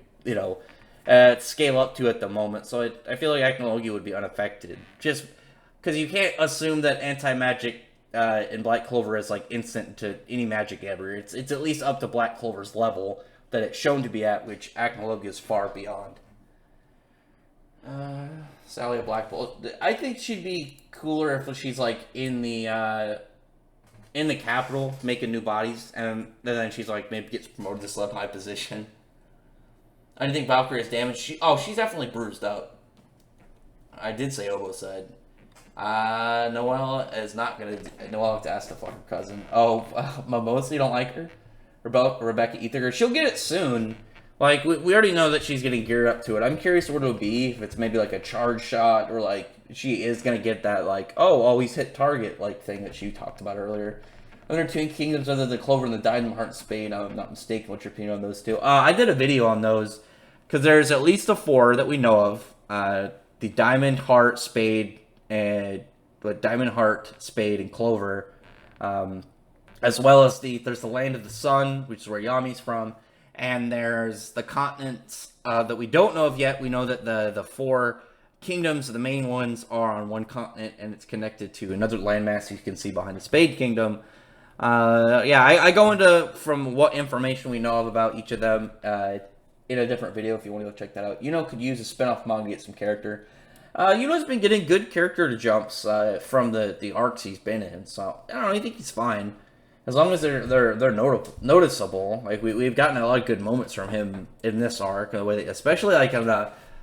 scale up to at the moment. So I feel like Acnologia would be unaffected. Just because you can't assume that anti-magic in Black Clover is like instant to any magic ever. It's at least up to Black Clover's level that it's shown to be at, which Acnologia is far beyond. Sally a Black Bolt. I think she'd be cooler if she's like in the capital making new bodies, and then she's like maybe gets promoted to this left high position. I didn't think Valkyrie is damaged. She's definitely bruised up. I did say Oboe side. Noelle is not gonna. Noelle have to ask to fuck her cousin. Mimosa, you don't like her? Rebecca Ethiger. She'll get it soon. Like, we already know that she's getting geared up to it. I'm curious what it'll be, if it's maybe like a charge shot, or like, she is gonna get that, like, always hit target, like, thing that she talked about earlier. Under two kingdoms other than Clover and the Diamond Heart and Spade, I'm not mistaken. What's your opinion on those two? I did a video on those, because there's at least 4 that we know of. The Diamond Heart, Spade, and Clover, as well as there's the Land of the Sun, which is where Yami's from, and there's the continents that we don't know of yet. We know that the 4 kingdoms, the main ones, are on one continent, and it's connected to another landmass you can see behind the Spade Kingdom. Yeah, I go into from what information we know of about each of them in a different video if you want to go check that out. Could use a spin-off manga to get some character. Has been getting good character jumps from the arcs he's been in, so I don't know. I think he's fine as long as they're noticeable. Like we've gotten a lot of good moments from him in this arc, the way especially like in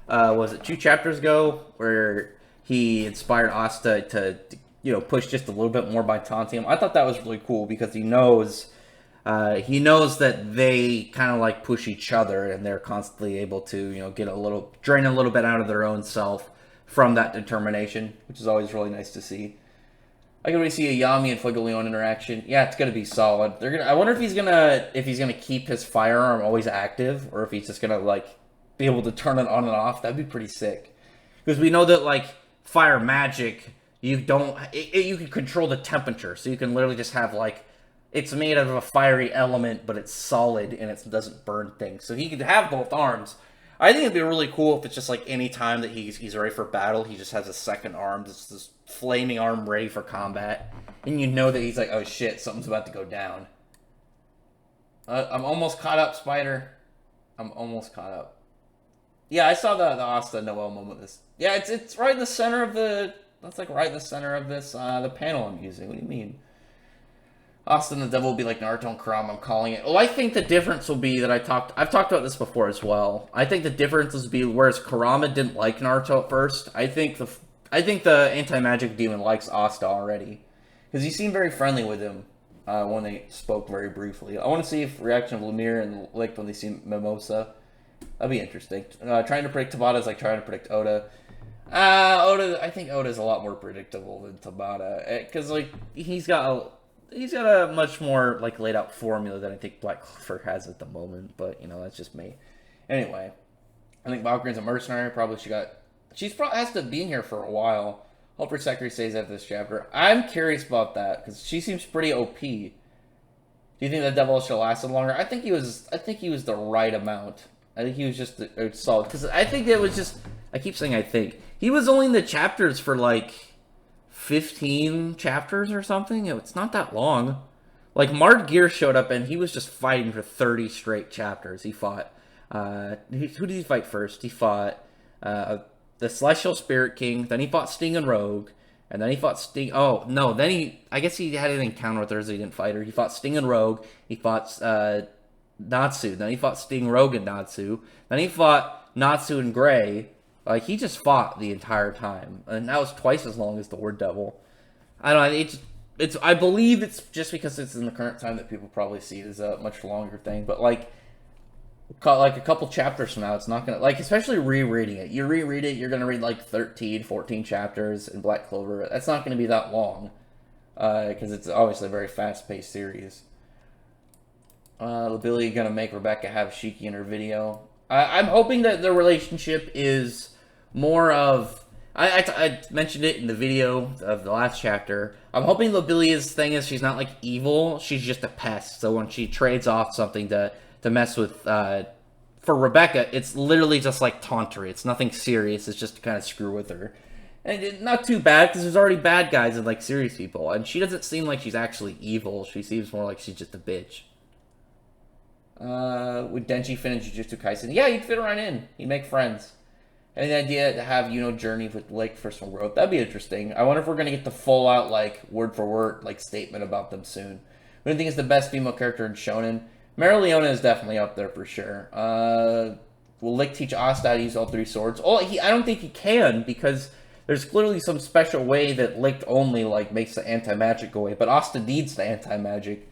was it 2 chapters ago where he inspired Asta to push just a little bit more by taunting him. I thought that was really cool because he knows that they kind of like push each other and they're constantly able to drain a little bit out of their own self from that determination, which is always really nice to see. I can really see a Yami and Fuegoleon interaction. Yeah, it's gonna be solid. I wonder if he's gonna keep his firearm always active, or if he's just gonna like be able to turn it on and off. That'd be pretty sick. Because we know that like fire magic, you can control the temperature, so you can literally just have like it's made out of a fiery element, but it's solid and it doesn't burn things. So he could have both arms. I think it'd be really cool if it's just like any time that he's ready for battle, he just has a second arm, just this flaming arm ready for combat, and that he's like, oh shit, something's about to go down. I'm almost caught up, Spider. I'm almost caught up. Yeah, I saw the Asta Noel moment. Yeah, it's right in the center of that's like right in the center of this the panel I'm using. What do you mean? Asta and the Devil will be like Naruto and Kurama, I'm calling it. Well, I think the difference will be that I've talked about this before as well. I think the difference will be whereas Kurama didn't like Naruto at first, I think the anti-magic demon likes Asta already. Because he seemed very friendly with him when they spoke very briefly. I want to see if reaction of Lemire and Lick when they see Mimosa. That'd be interesting. Trying to predict Tabata is like trying to predict Oda. I think Oda's a lot more predictable than Tabata. Because like he's got a much more like laid out formula than I think Black Clover has at the moment, but that's just me. Anyway, I think Valkyrie's a mercenary. She's probably has to be in here for a while. Hope her secretary stays after this chapter. I'm curious about that because she seems pretty OP. Do you think the Devil should last longer? I think he was the right amount. I think he was just solid because I think it was just. I keep saying I think he was only in the chapters for like 15 chapters or something. It's not that long. Like Mard Gear showed up and he was just fighting for 30 straight chapters. He fought who did he fight first? He fought the Celestial Spirit King, then he fought Sting and Rogue, and then he fought Sting. Oh no, I guess he had an encounter with her, so he didn't fight her. He fought Sting and Rogue, he fought Natsu, then he fought Sting, Rogue, and Natsu, then he fought Natsu and Gray. Like, he just fought the entire time. And that was twice as long as the Word Devil. I don't know, I believe it's just because it's in the current time that people probably see it as a much longer thing. But, like a couple chapters from now, it's not going to, like, especially rereading it. You reread it, you're going to read, like, 13, 14 chapters in Black Clover. That's not going to be that long. Because it's obviously a very fast-paced series. Billy going to make Rebecca have Shiki in her video. I'm hoping that their relationship is more of... I mentioned it in the video of the last chapter. I'm hoping Lobilia's thing is she's not, like, evil. She's just a pest. So when she trades off something to mess with... for Rebecca, it's literally just, like, tauntery. It's nothing serious. It's just to kind of screw with her. And not too bad, because there's already bad guys and, like, serious people. And she doesn't seem like she's actually evil. She seems more like she's just a bitch. Would Denji fit in Jujutsu Kaisen? Yeah, you'd fit right in. You'd make friends. And the idea to have, journey with Lake for some growth. That'd be interesting. I wonder if we're going to get the full out, like, word for word, like, statement about them soon. Who do you think is the best female character in Shonen? Marileona is definitely up there for sure. Will Lick teach Asta how to use all 3 swords? Oh, I don't think he can, because there's clearly some special way that Lick only, like, makes the anti-magic go away. But Asta needs the anti-magic.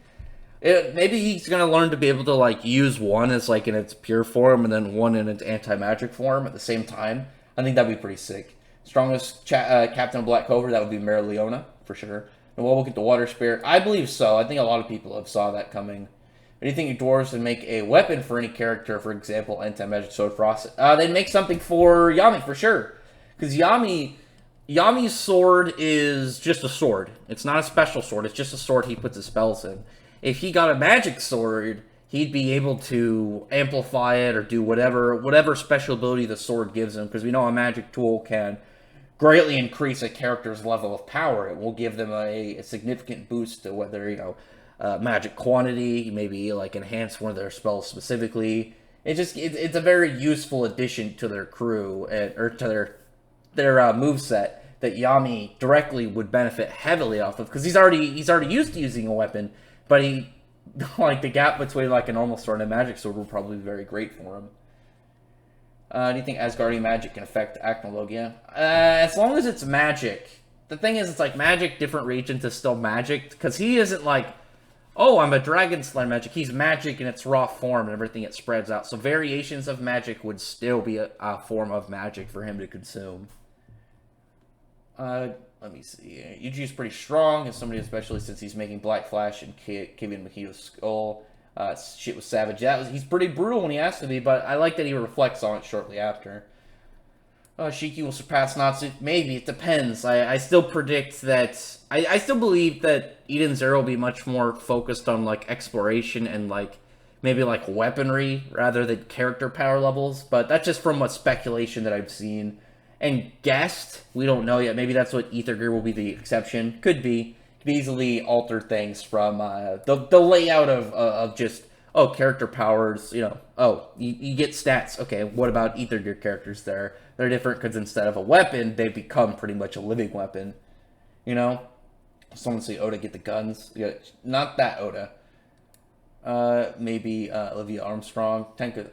Maybe he's going to learn to be able to, like, use one as, like, in its pure form and then one in its anti-magic form at the same time. I think that'd be pretty sick. Strongest Captain of Black Clover, that would be Marileona, for sure. And we'll get the Water Spirit. I believe so. I think a lot of people have saw that coming. What do you think dwarves would make a weapon for any character, for example, anti-magic sword frost? They'd make something for Yami, for sure. Because Yami's sword is just a sword. It's not a special sword. It's just a sword he puts his spells in. If he got a magic sword, he'd be able to amplify it or do whatever special ability the sword gives him. Because we know a magic tool can greatly increase a character's level of power. It will give them a significant boost to whether, magic quantity, maybe like enhance one of their spells specifically. It's a very useful addition to their crew or to their moveset that Yami directly would benefit heavily off of because he's already used to using a weapon, but he like the gap between like a normal sword and a magic sword will probably be very great for him. Do you think Asgardian magic can affect Acnologia? As long as it's magic. The thing is, it's like magic, different regions is still magic, because he isn't like, oh, I'm a dragon slayer magic. He's magic in its raw form and everything it spreads out. So variations of magic would still be a form of magic for him to consume. Let me see. Yuji's pretty strong, as somebody especially since he's making Black Flash and Kevin Makito's skull. Shit was savage. He's pretty brutal when he has to be, but I like that he reflects on it shortly after. Shiki will surpass Natsu. Maybe, it depends. I still predict that... I still believe that Eden Zero will be much more focused on, like, exploration and, like, maybe, like, weaponry rather than character power levels, but that's just from what speculation that I've seen and guessed. We don't know yet. Maybe that's what Ether Gear will be the exception. Could be. Could easily alter things from the layout of just, oh, character powers, you know, oh, you get stats. Okay, what about Ether Gear characters there? They're different because instead of a weapon, they become pretty much a living weapon. You know? Someone say Oda get the guns. Yeah, not that Oda. Maybe Olivia Armstrong. Tenka's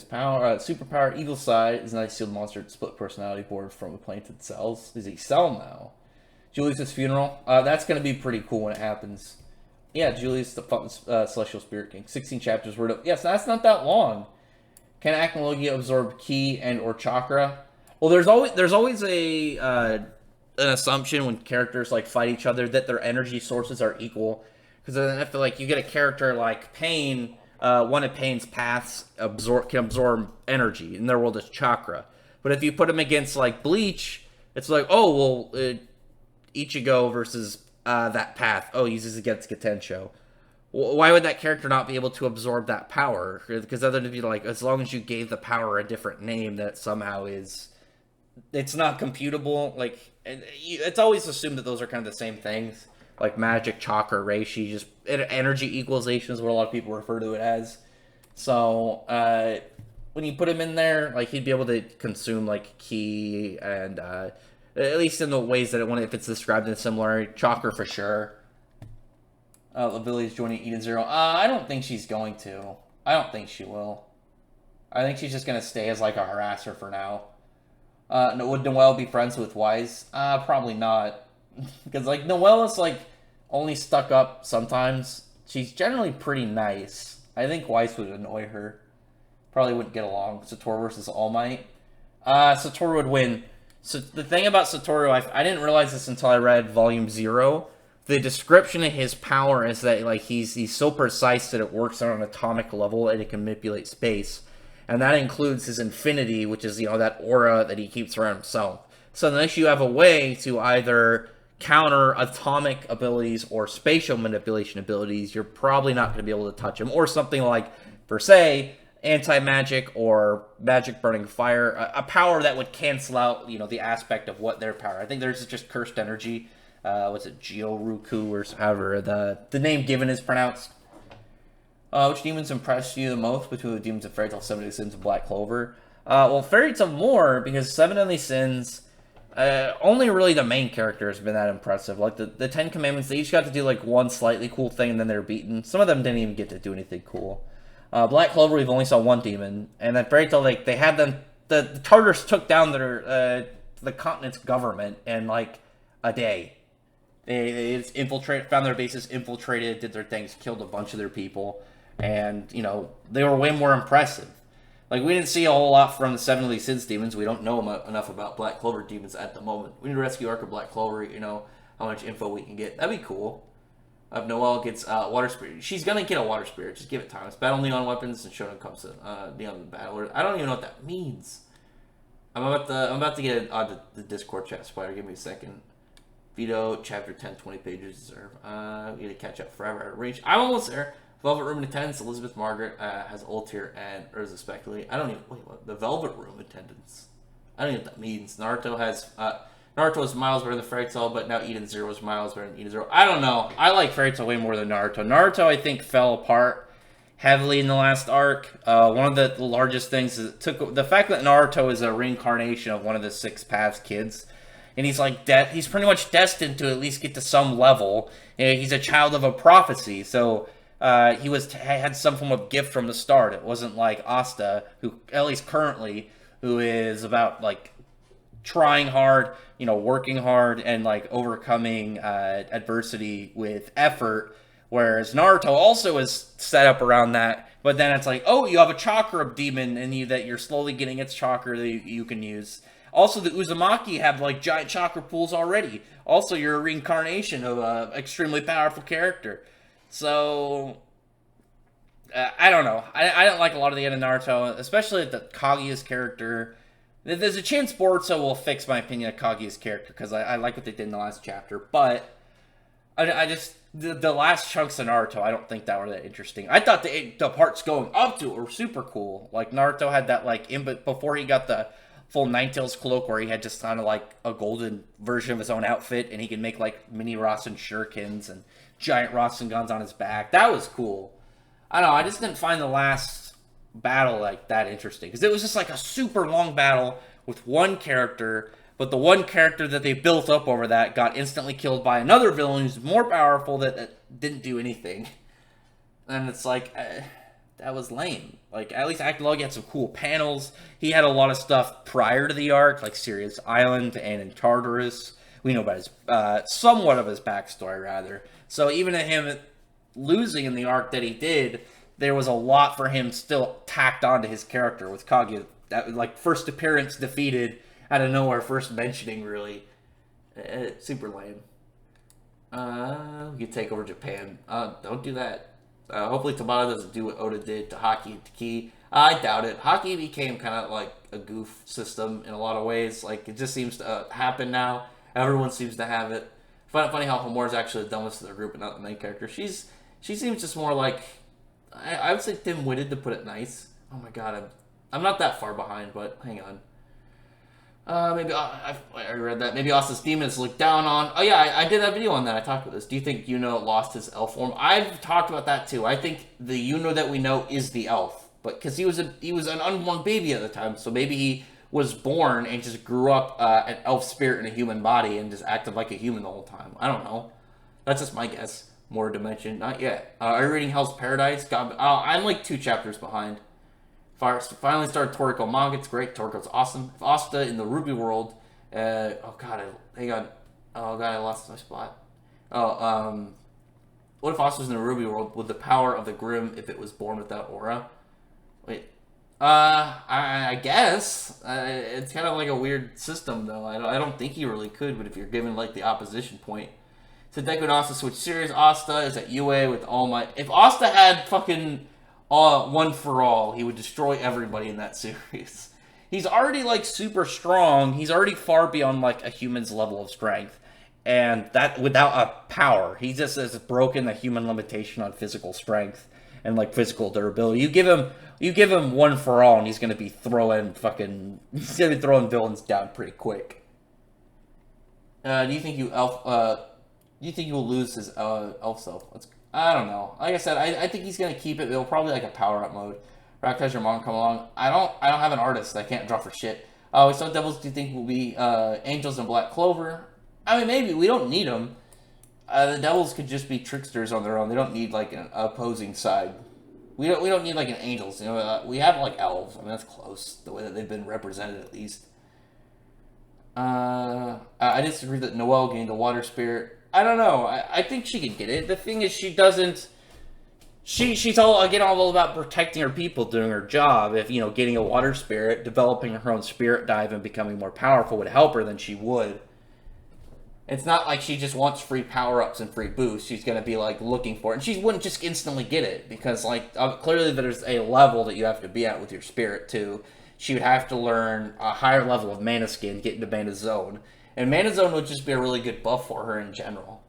power. Superpower. Eagle Side is a nice sealed monster split personality board from the planted cells. Is he Cell now? Julius' funeral. That's going to be pretty cool when it happens. Yeah, Julius, the Celestial Spirit King. 16 chapters. Yes, that's not that long. Can Acnologia absorb ki and or chakra? Well, there's always an assumption when characters like fight each other that their energy sources are equal. Because then if like you get a character like Pain, one of Pain's paths can absorb energy. In their world, it's chakra. But if you put him against like Bleach, it's like, oh well, Ichigo versus that path. Oh, he uses against Getensho. Why would that character not be able to absorb that power? Because other than be like, as long as you gave the power a different name, that somehow is, it's not computable. Like, it's always assumed that those are kind of the same things. Like magic, chakra, reishi, just energy equalization is what a lot of people refer to it as. So, when you put him in there, like, he'd be able to consume, like, ki and, at least in the ways that if it's described in similar, chakra for sure. Lability's joining Eden Zero. I don't think she's going to. I don't think she will. I think she's just going to stay as, like, a harasser for now. Would Noelle be friends with Wise? Probably not. Because, like, Noelle is, like, only stuck up sometimes. She's generally pretty nice. I think Weiss would annoy her. Probably wouldn't get along. Satoru versus All Might. Satoru would win. So the thing about Satoru, I didn't realize this until I read Volume 0. The description of his power is that, like, he's so precise that it works on an atomic level and it can manipulate space. And that includes his infinity, which is, you know, that aura that he keeps around himself. So unless you have a way to either counter atomic abilities or spatial manipulation abilities, you're probably not going to be able to touch him. Or something like, per se, anti-magic or magic burning fire, a power that would cancel out, you know, the aspect of what their power. I think there's just cursed energy. What's it, Gyoruku or however the name given is pronounced. Which demons impressed you the most between the demons of Fairy Tail, Seven Deadly Sins, and Black Clover? Well, Fairy Tail more, because Seven Deadly Sins, only really the main character has been that impressive. Like, the Ten Commandments, they each got to do, like, one slightly cool thing, and then they're beaten. Some of them didn't even get to do anything cool. Black Clover, we've only saw one demon, and then Fairy Tail, like, they had them, the Tartars took down the continent's government in, like, a day. They found their bases, infiltrated, did their things, killed a bunch of their people, and, you know, they were way more impressive. Like, we didn't see a whole lot from the Seven Deadly Sins demons. We don't know enough about Black Clover demons at the moment. We need to rescue Arc of Black Clover, you know, how much info we can get. That'd be cool. If Noelle gets Water Spirit. She's gonna get a Water Spirit. Just give it time. It's battle neon weapons, and Shonen comes to neon battle. I don't even know what that means. I'm about to get the Discord chat spider. Give me a second. Vito, chapter 10, 20 pages deserve. We need to catch up forever at reach. I'm almost there. Velvet Room attendance. Elizabeth Margaret has ult here and Urza speculate. I don't even wait. What the Velvet Room attendance? I don't even know what that means. Naruto Naruto is miles better than Fairy Tail, but now Eden Zero is miles better than Eden Zero. I don't know. I like Fairy Tail way more than Naruto. Naruto, I think, fell apart heavily in the last arc. One of the largest things is it took the fact that Naruto is a reincarnation of one of the Six Paths kids, and he's like he's pretty much destined to at least get to some level. He's a child of a prophecy, so he had some form of gift from the start. It wasn't like Asta, who at least currently, who is about like trying hard, working hard, and like overcoming adversity with effort. Whereas Naruto also is set up around that, but then it's like, oh, you have a chakra demon in you that you're slowly getting its chakra that you can use. Also, the Uzumaki have like giant chakra pools already. Also, you're a reincarnation of an extremely powerful character. So, I don't know. I don't like a lot of the end of Naruto, especially the Kaguya's character. There's a chance Boruto will fix my opinion of Kaguya's character, because I like what they did in the last chapter, but I just... The last chunks of Naruto, I don't think that were that interesting. I thought the parts going up to it were super cool. Like, Naruto had that, like, before he got the full Ninetales cloak, where he had just kind of, like, a golden version of his own outfit, and he could make, like, mini Rasen shurikens and giant Rasen guns on his back. That was cool. I don't know, I just didn't find the last battle, like, that interesting. Because it was just, like, a super long battle with one character. But the one character that they built up over that got instantly killed by another villain who's more powerful that didn't do anything. And it's like, that was lame. Like, at least Actolog had some cool panels. He had a lot of stuff prior to the arc, like Sirius Island and in Tartarus. We know about his, somewhat of his backstory, rather. So even at him losing in the arc that he did, there was a lot for him still tacked onto his character with Kaguya. That, like, first appearance defeated... out of nowhere, first mentioning, really. Super lame. We could take over Japan. Don't do that. Hopefully Tabata doesn't do what Oda did to Haki and Taki. I doubt it. Haki became kind of like a goof system in a lot of ways. Like, it just seems to happen now. Everyone seems to have it. I find it funny how Homora's actually the dumbest of the group and not the main character. She seems just more like... I would say dim-witted, to put it nice. Oh my god, I'm not that far behind, but hang on. Maybe I read that. Maybe Asta's demons look down on. Oh yeah, I did that video on that. I talked about this. Do you think Yuno lost his elf form? I've talked about that too. I think the Yuno that we know is the elf, but because he was an unborn baby at the time, so maybe he was born and just grew up an elf spirit in a human body and just acted like a human the whole time. I don't know. That's just my guess. More dimension, not yet. Are you reading Hell's Paradise? God, I'm like 2 chapters behind. Finally started Toriko manga. It's great. Toriko's awesome. If Asta in the Ruby world, oh god, hang on. Oh god, I lost my spot. What if Asta was in the Ruby world with the power of the Grim if it was born without aura? Wait, I guess it's kind of like a weird system though. I don't think he really could, but if you're given like the opposition point. So Deku and Asta switch series. Asta is at UA with All Might. If Asta had fucking One for All, he would destroy everybody in that series. He's already like super strong. He's already far beyond like a human's level of strength, and that without a power, he just has broken the human limitation on physical strength and like physical durability. You give him One for All, and he's gonna be throwing villains down pretty quick. Do you think you will lose his elf self? I don't know. Like I said, I think he's gonna keep it. It'll probably like a power-up mode. Rock has your mom come along. I don't have an artist. I can't draw for shit. So Devils, do you think will be Angels and Black Clover? I mean, maybe. We don't need them. The Devils could just be tricksters on their own. They don't need like an opposing side. We don't need like an Angels. You know, we have like elves. I mean, that's close. The way that they've been represented, at least. I disagree that Noelle gained a water spirit. I don't know. I think she can get it. The thing is, she doesn't. She's all about protecting her people, doing her job. If getting a water spirit, developing her own spirit dive, and becoming more powerful would help her, then she would. It's not like she just wants free power-ups and free boosts. She's gonna be like looking for it, and she wouldn't just instantly get it because clearly there's a level that you have to be at with your spirit too. She would have to learn a higher level of Mana Skin, get into Mana Zone. And Mana Zone would just be a really good buff for her in general.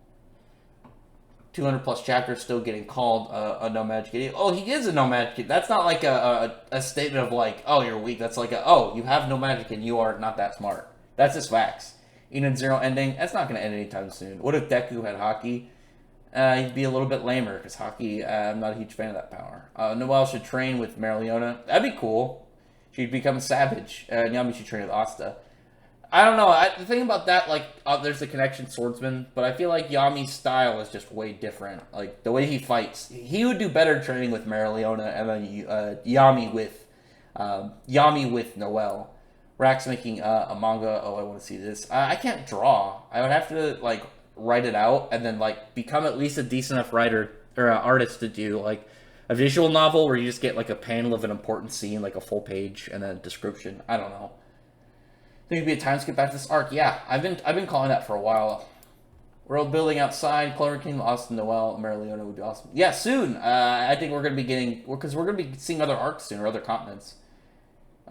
200 plus chapters, still getting called a no magic idiot. Oh, he is a no magic idiot. That's not like a statement of like, oh, you're weak. That's like oh, you have no magic and you are not that smart. That's just facts. Eden Zero ending. That's not going to end anytime soon. What if Deku had Haki? He'd be a little bit lamer because Haki. I'm not a huge fan of that power. Noelle should train with Mereoleona. That'd be cool. She'd become a savage. Yami should train with Asta. I don't know. The thing about that, like, there's the connection swordsman, but I feel like Yami's style is just way different. Like, the way he fights. He would do better training with Mereoleona and then Yami with Noelle. Rack's making a manga. Oh, I want to see this. I can't draw. I would have to, like, write it out and then, like, become at least a decent enough writer or artist to do, like, a visual novel where you just get, like, a panel of an important scene, like a full page, and then a description. I don't know. Think it'd be a time skip back to this arc. Yeah, I've been calling that for a while. World building outside, Clover King, Austin, Noelle, Mereoleona would be awesome. Yeah, soon. I think we're gonna be getting because we're gonna be seeing other arcs soon or other continents.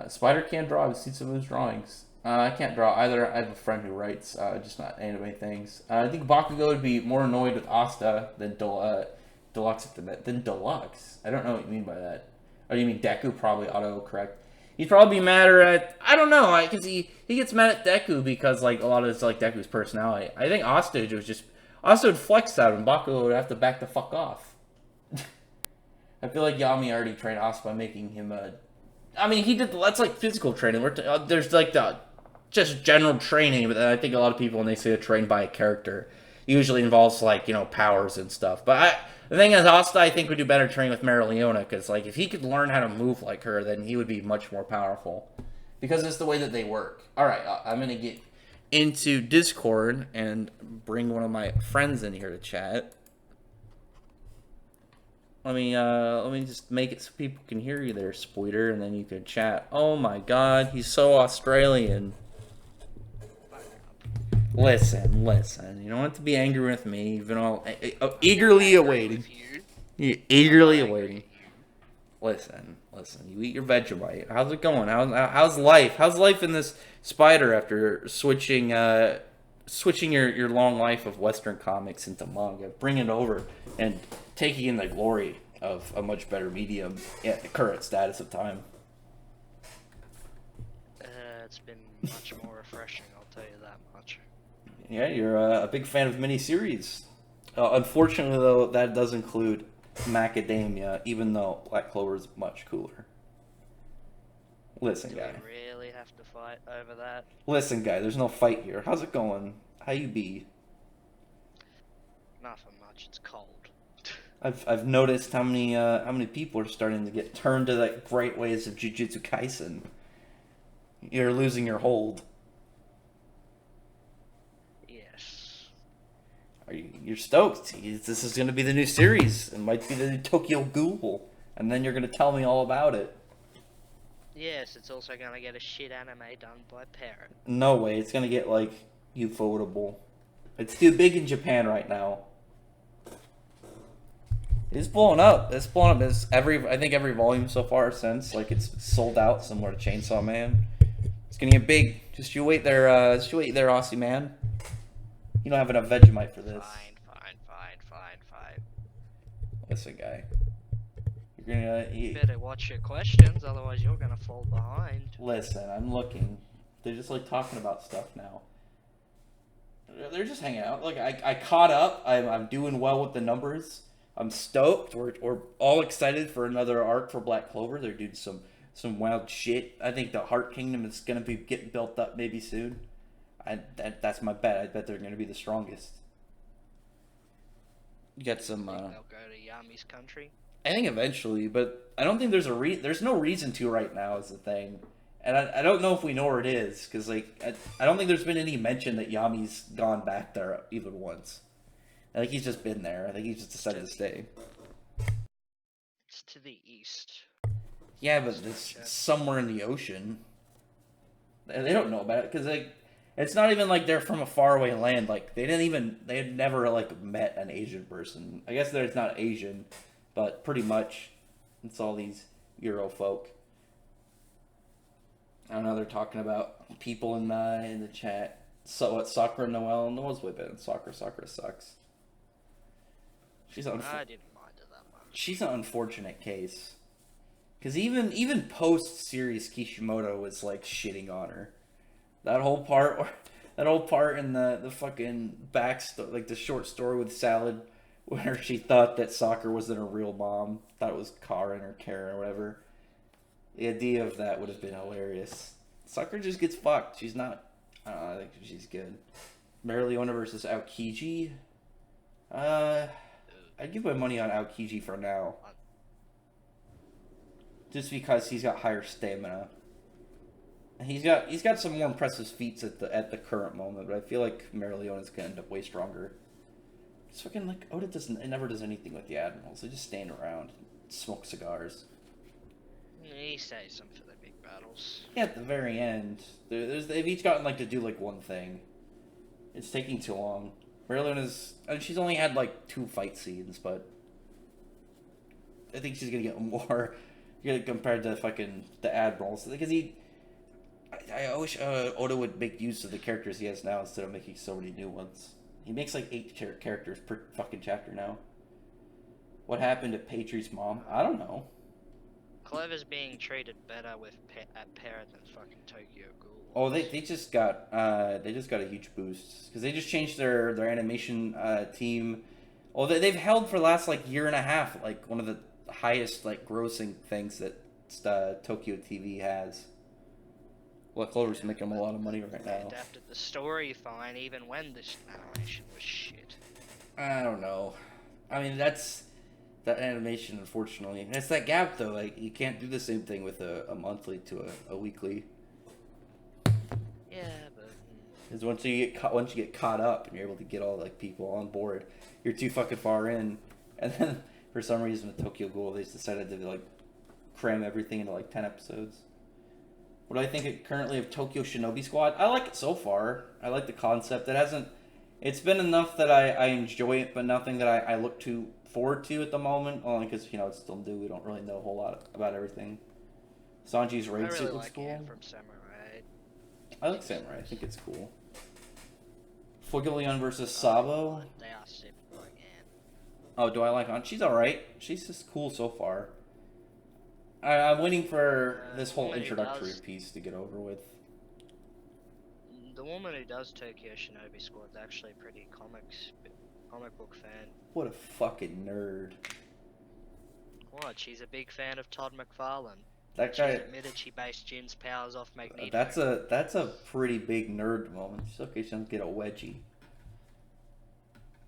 Spider can't draw. I've seen some of his drawings. I can't draw either. I have a friend who writes, just not anime things. I think Bakugo would be more annoyed with Asta than Deluxe. Than Deluxe. I don't know what you mean by that. Oh, you mean Deku? Probably auto-correct. He'd probably be madder at... I don't know, because he gets mad at Deku because, like, a lot of it's, like, Deku's personality. I think Asta was just... Asta would flex out and Bakugo would have to back the fuck off. I feel like Yami already trained Asta by making him a... I mean, he did... That's, like, physical training. There's, like, the... Just general training, but I think a lot of people, when they say they're trained by a character, usually involves, like, you know, powers and stuff. But the thing is, Asta, I think, would do better training with Mereoleona, because, like, if he could learn how to move like her, then he would be much more powerful. Because it's the way that they work. Alright, I'm going to get into Discord and bring one of my friends in here to chat. Let me just make it so people can hear you there, Spoiter, and then you can chat. Oh my god, he's so Australian. Listen. You don't have to be angry with me. You've been all eagerly awaiting. Eagerly awaiting. Listen. You eat your Vegemite. How's it going? How's life? How's life in this spider after switching your long life of Western comics into manga, bringing it over and taking in the glory of a much better medium at the current status of time? It's been much more refreshing, I'll tell you that much. Yeah, you're a big fan of miniseries. Unfortunately, though, that does include Macadamia, even though Black Clover is much cooler. Listen, guy. Do we really have to fight over that? Listen, guy, there's no fight here. How's it going? How you be? Nothing much, it's cold. I've noticed how many people are starting to get turned to the great ways of Jujutsu Kaisen. You're losing your hold. Yes. You're stoked. This is going to be the new series. It might be the new Tokyo Ghoul. And then you're going to tell me all about it. Yes, it's also going to get a shit anime done by Parrot. No way. It's going to get, like, Ufotable. It's too big in Japan right now. It's blowing up. It's I think every volume so far since, like, it's sold out similar to Chainsaw Man. It's gonna get big. Just you wait there, Aussie man. You don't have enough Vegemite for this. Fine. Listen, guy. You're gonna... You better watch your questions, otherwise you're gonna fall behind. Listen, I'm looking. They're just, like, talking about stuff now. They're just hanging out. Like, I caught up. I'm doing well with the numbers. I'm stoked. We're all excited for another arc for Black Clover. They're doing some wild shit. I think the Heart Kingdom is gonna be getting built up maybe soon. That's my bet. I bet they're gonna be the strongest. You got some. They'll go to Yami's country. I think eventually, but I don't think there's no reason to right now. Is the thing, and I don't know if we know where it is because like I don't think there's been any mention that Yami's gone back there even once. I think he's just been there. I think he's just decided to stay. It's to the east. Yeah, but it's somewhere in the ocean. They don't know about it because like it's not even like they're from a faraway land. Like they had never like met an Asian person. I guess they're not Asian, but pretty much it's all these Euro folk. I don't know. They're talking about people in the chat. So what? Sakura Noelle? Noelle's way better than Sakura. Sakura sucks. I didn't mind it that much. She's an unfortunate case. Because even post-series Kishimoto was, like, shitting on her. That whole part That old part in the fucking like the short story with Salad, where she thought that Soccer wasn't her real mom, thought it was Karen or Karen or whatever. The idea of that would have been hilarious. Soccer just gets fucked. She's not. I don't know. I think she's good. Marileona versus Aokiji. I'd give my money on Aokiji for now. Just because he's got higher stamina. He's got some more impressive feats at the current moment, but I feel like Marileona's gonna end up way stronger. It's fucking like Oda never does anything with the admirals. They just stand around, smoke cigars. He saves them for the big battles. Yeah, at the very end, they've each gotten like to do like one thing. It's taking too long. Marileona's, and she's only had like 2 fight scenes, but I think she's gonna get more compared to fucking the admirals because I wish Oda would make use of the characters he has now instead of making so many new ones. He makes like 8 characters per fucking chapter now. What happened to Patri's mom? I don't know. Clover's being treated better at Parrot than fucking Tokyo Ghoul. Oh, they just got a huge boost because they just changed their animation team. Oh, they've held for the last like year and a half like one of the highest like grossing things that Tokyo TV has. Well, Clover's making them a lot of money right They now. adapted the story fine even when this animation was shit. I don't know. I mean, that's that animation, unfortunately. And it's that gap, though. Like, you can't do the same thing with a monthly to a weekly. Yeah, but Because once you get caught up and you're able to get all like people on board, you're too fucking far in. And then for some reason with Tokyo Ghoul, they decided to like cram everything into like 10 episodes. What do I think currently of Tokyo Shinobi Squad? I like it so far. I like the concept. It's been enough that I enjoy it, but nothing that I look too forward to at the moment. Only because, it's still new. We don't really know a whole lot about everything. Sanji's I raid really suit looks like cool. Anne from Samurai. I like Samurai. I think it's cool. Fuegoleon versus Sabo. They are super like Anne. Oh, do I like An? She's alright. She's just cool so far. I'm waiting for this whole woman who introductory does- piece to get over with. The woman who does Tokyo Shinobi Squad's actually a pretty comic book fan. What a fucking nerd. What? She's a big fan of Todd McFarlane. That She's guy. admitted she based Jin's powers off Magneto. That's a pretty big nerd moment. She's okay. She doesn't get a wedgie.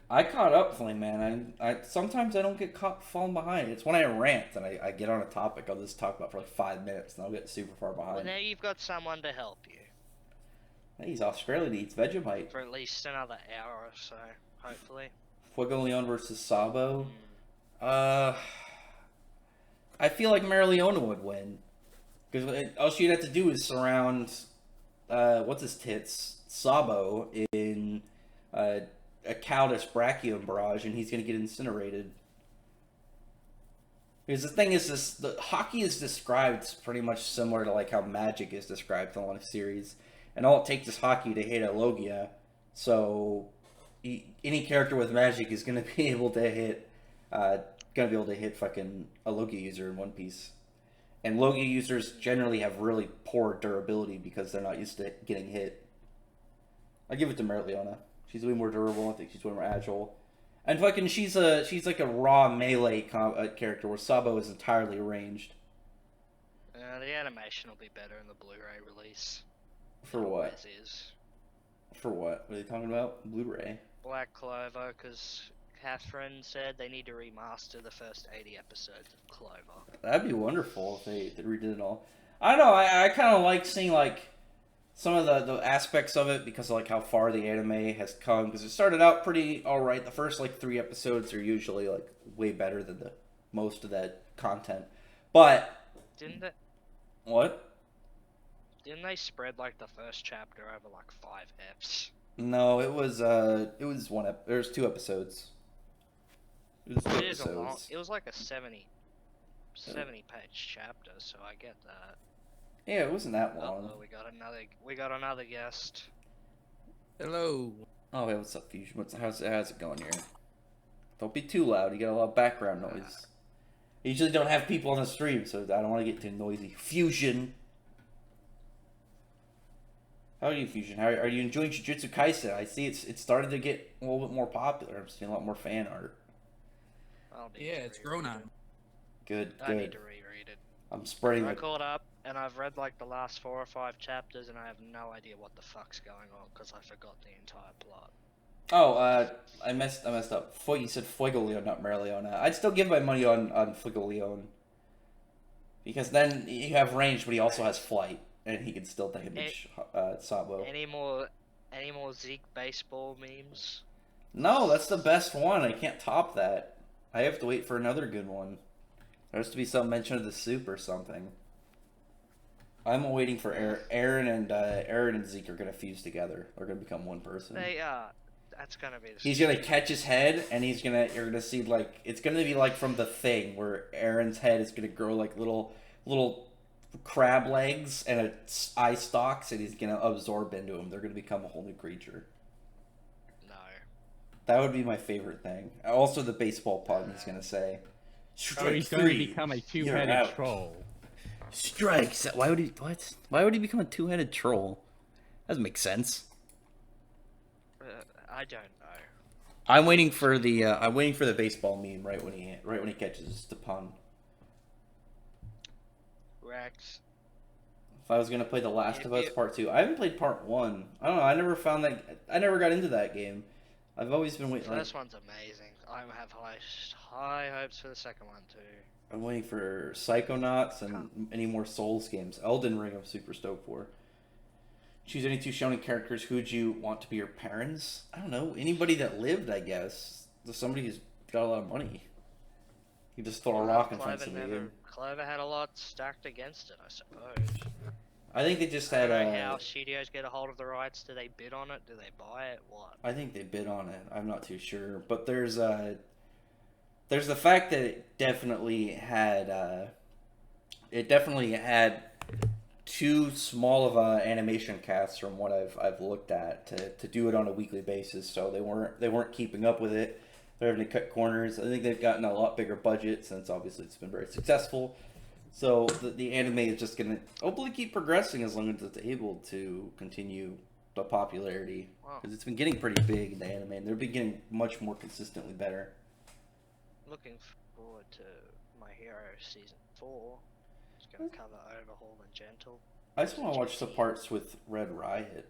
I caught up, Flame Man. I sometimes I don't get caught falling behind. It's when I rant and I get on a topic. I'll just talk about for like 5 minutes and I'll get super far Well, behind. now you've got someone to help you Hey, he's Australian. He eats Vegemite. for at least another hour or so, hopefully. Fuegoleon versus Sabo. I feel like Marileona would win. Because all she'd have to do is surround, what's his tits, Sabo in a Caldus Brachium barrage, and he's going to get incinerated. Because the thing is, the hockey is described pretty much similar to like how Magic is described in a lot of series. And all it takes is hockey to hit a Logia. So any character with Magic is going to be able to hit, fucking a Logia user in One Piece. And Logia users generally have really poor durability because they're not used to getting hit. I give it to Marileona. She's way more durable. I think she's way more agile. And fucking, she's like a raw melee character where Sabo is entirely ranged. The animation will be better in the Blu-ray release. For what? As is. For what? What are they talking about? Blu-ray. Black Clover, because Catherine said they need to remaster the first 80 episodes of Clover. That'd be wonderful if they redid it all. I don't know. I kind of like seeing like some of the aspects of it because of like how far the anime has come. Because it started out pretty alright. The first like 3 episodes are usually like way better than the most of that content. But what? Didn't they spread like the first chapter over like 5 eps? No, it was there's 2 episodes. It was 2 It is a long. episodes. It was like a 70 page chapter, so I get that. Yeah, it wasn't that long. Oh, we got another guest. Hello. Oh, hey, what's up, Fusion? How's it going here? Don't be too loud. You got a lot of background noise. I usually don't have people on the stream, so I don't want to get too noisy. Fusion. How are you, Fusion? How are you enjoying Jujutsu Kaisen? I see it started to get a little bit more popular. I'm seeing a lot more fan art. Yeah, it's grown on. Good, I need good. to reread it. I'm spreading I it. caught up, and I've read like the last 4 or 5 chapters, and I have no idea what the fuck's going on because I forgot the entire plot. Oh, I messed up. You said Fuegoleon, not Merleon. I'd still give my money on Fuegoleon. Because then you have range, but he also has flight, and he can still damage Sabo. Any more Zeke baseball memes? No, that's the best one. I can't top that. I have to wait for another good one. There has to be some mention of the soup or something. I'm waiting for Aaron and Zeke are gonna fuse together. They're gonna become one person. They are. That's gonna be. He's gonna catch his head, and you're gonna see like it's gonna be like from The Thing, where Aaron's head is gonna grow like little crab legs and eye stalks, and he's gonna absorb into them. They're gonna become a whole new creature. No. That would be my favorite thing. Also, the baseball pun he's gonna say. Oh, he's going to become a two-headed troll. Strikes. Why would he? What? Why would he become a two-headed troll? Doesn't make sense. I don't know. I'm waiting for the baseball meme right when he catches the pun. Rex. If I was gonna play The Last of Us Part 2, I haven't played Part 1. I don't know. I never found that. I never got into that game. I've always been waiting. The first one's amazing. I have high hopes for the second one too. I'm waiting for Psychonauts and any more Souls games. Elden Ring, I'm super stoked for. Choose any 2 shonen characters. Who would you want to be your parents? I don't know. Anybody that lived, I guess. Somebody who's got a lot of money. You just throw a rock in front of somebody. Clover had a lot stacked against it, I suppose. I think they just I had don't know how studios get a hold of the rights. Do they bid on it? Do they buy it? What? I think they bid on it. I'm not too sure, but there's the fact that it definitely had too small of a animation cast from what I've looked at to do it on a weekly basis. So they weren't keeping up with it. They're having to cut corners. I think they've gotten a lot bigger budget since obviously it's been very successful. So the anime is just gonna hopefully keep progressing as long as it's able to continue the popularity, because it's been getting pretty big in the anime, and they're been getting much more consistently better. Looking forward to My Hero Season 4. It's going to cover Overhaul and Gentle. I just want to watch the parts with Red Riot.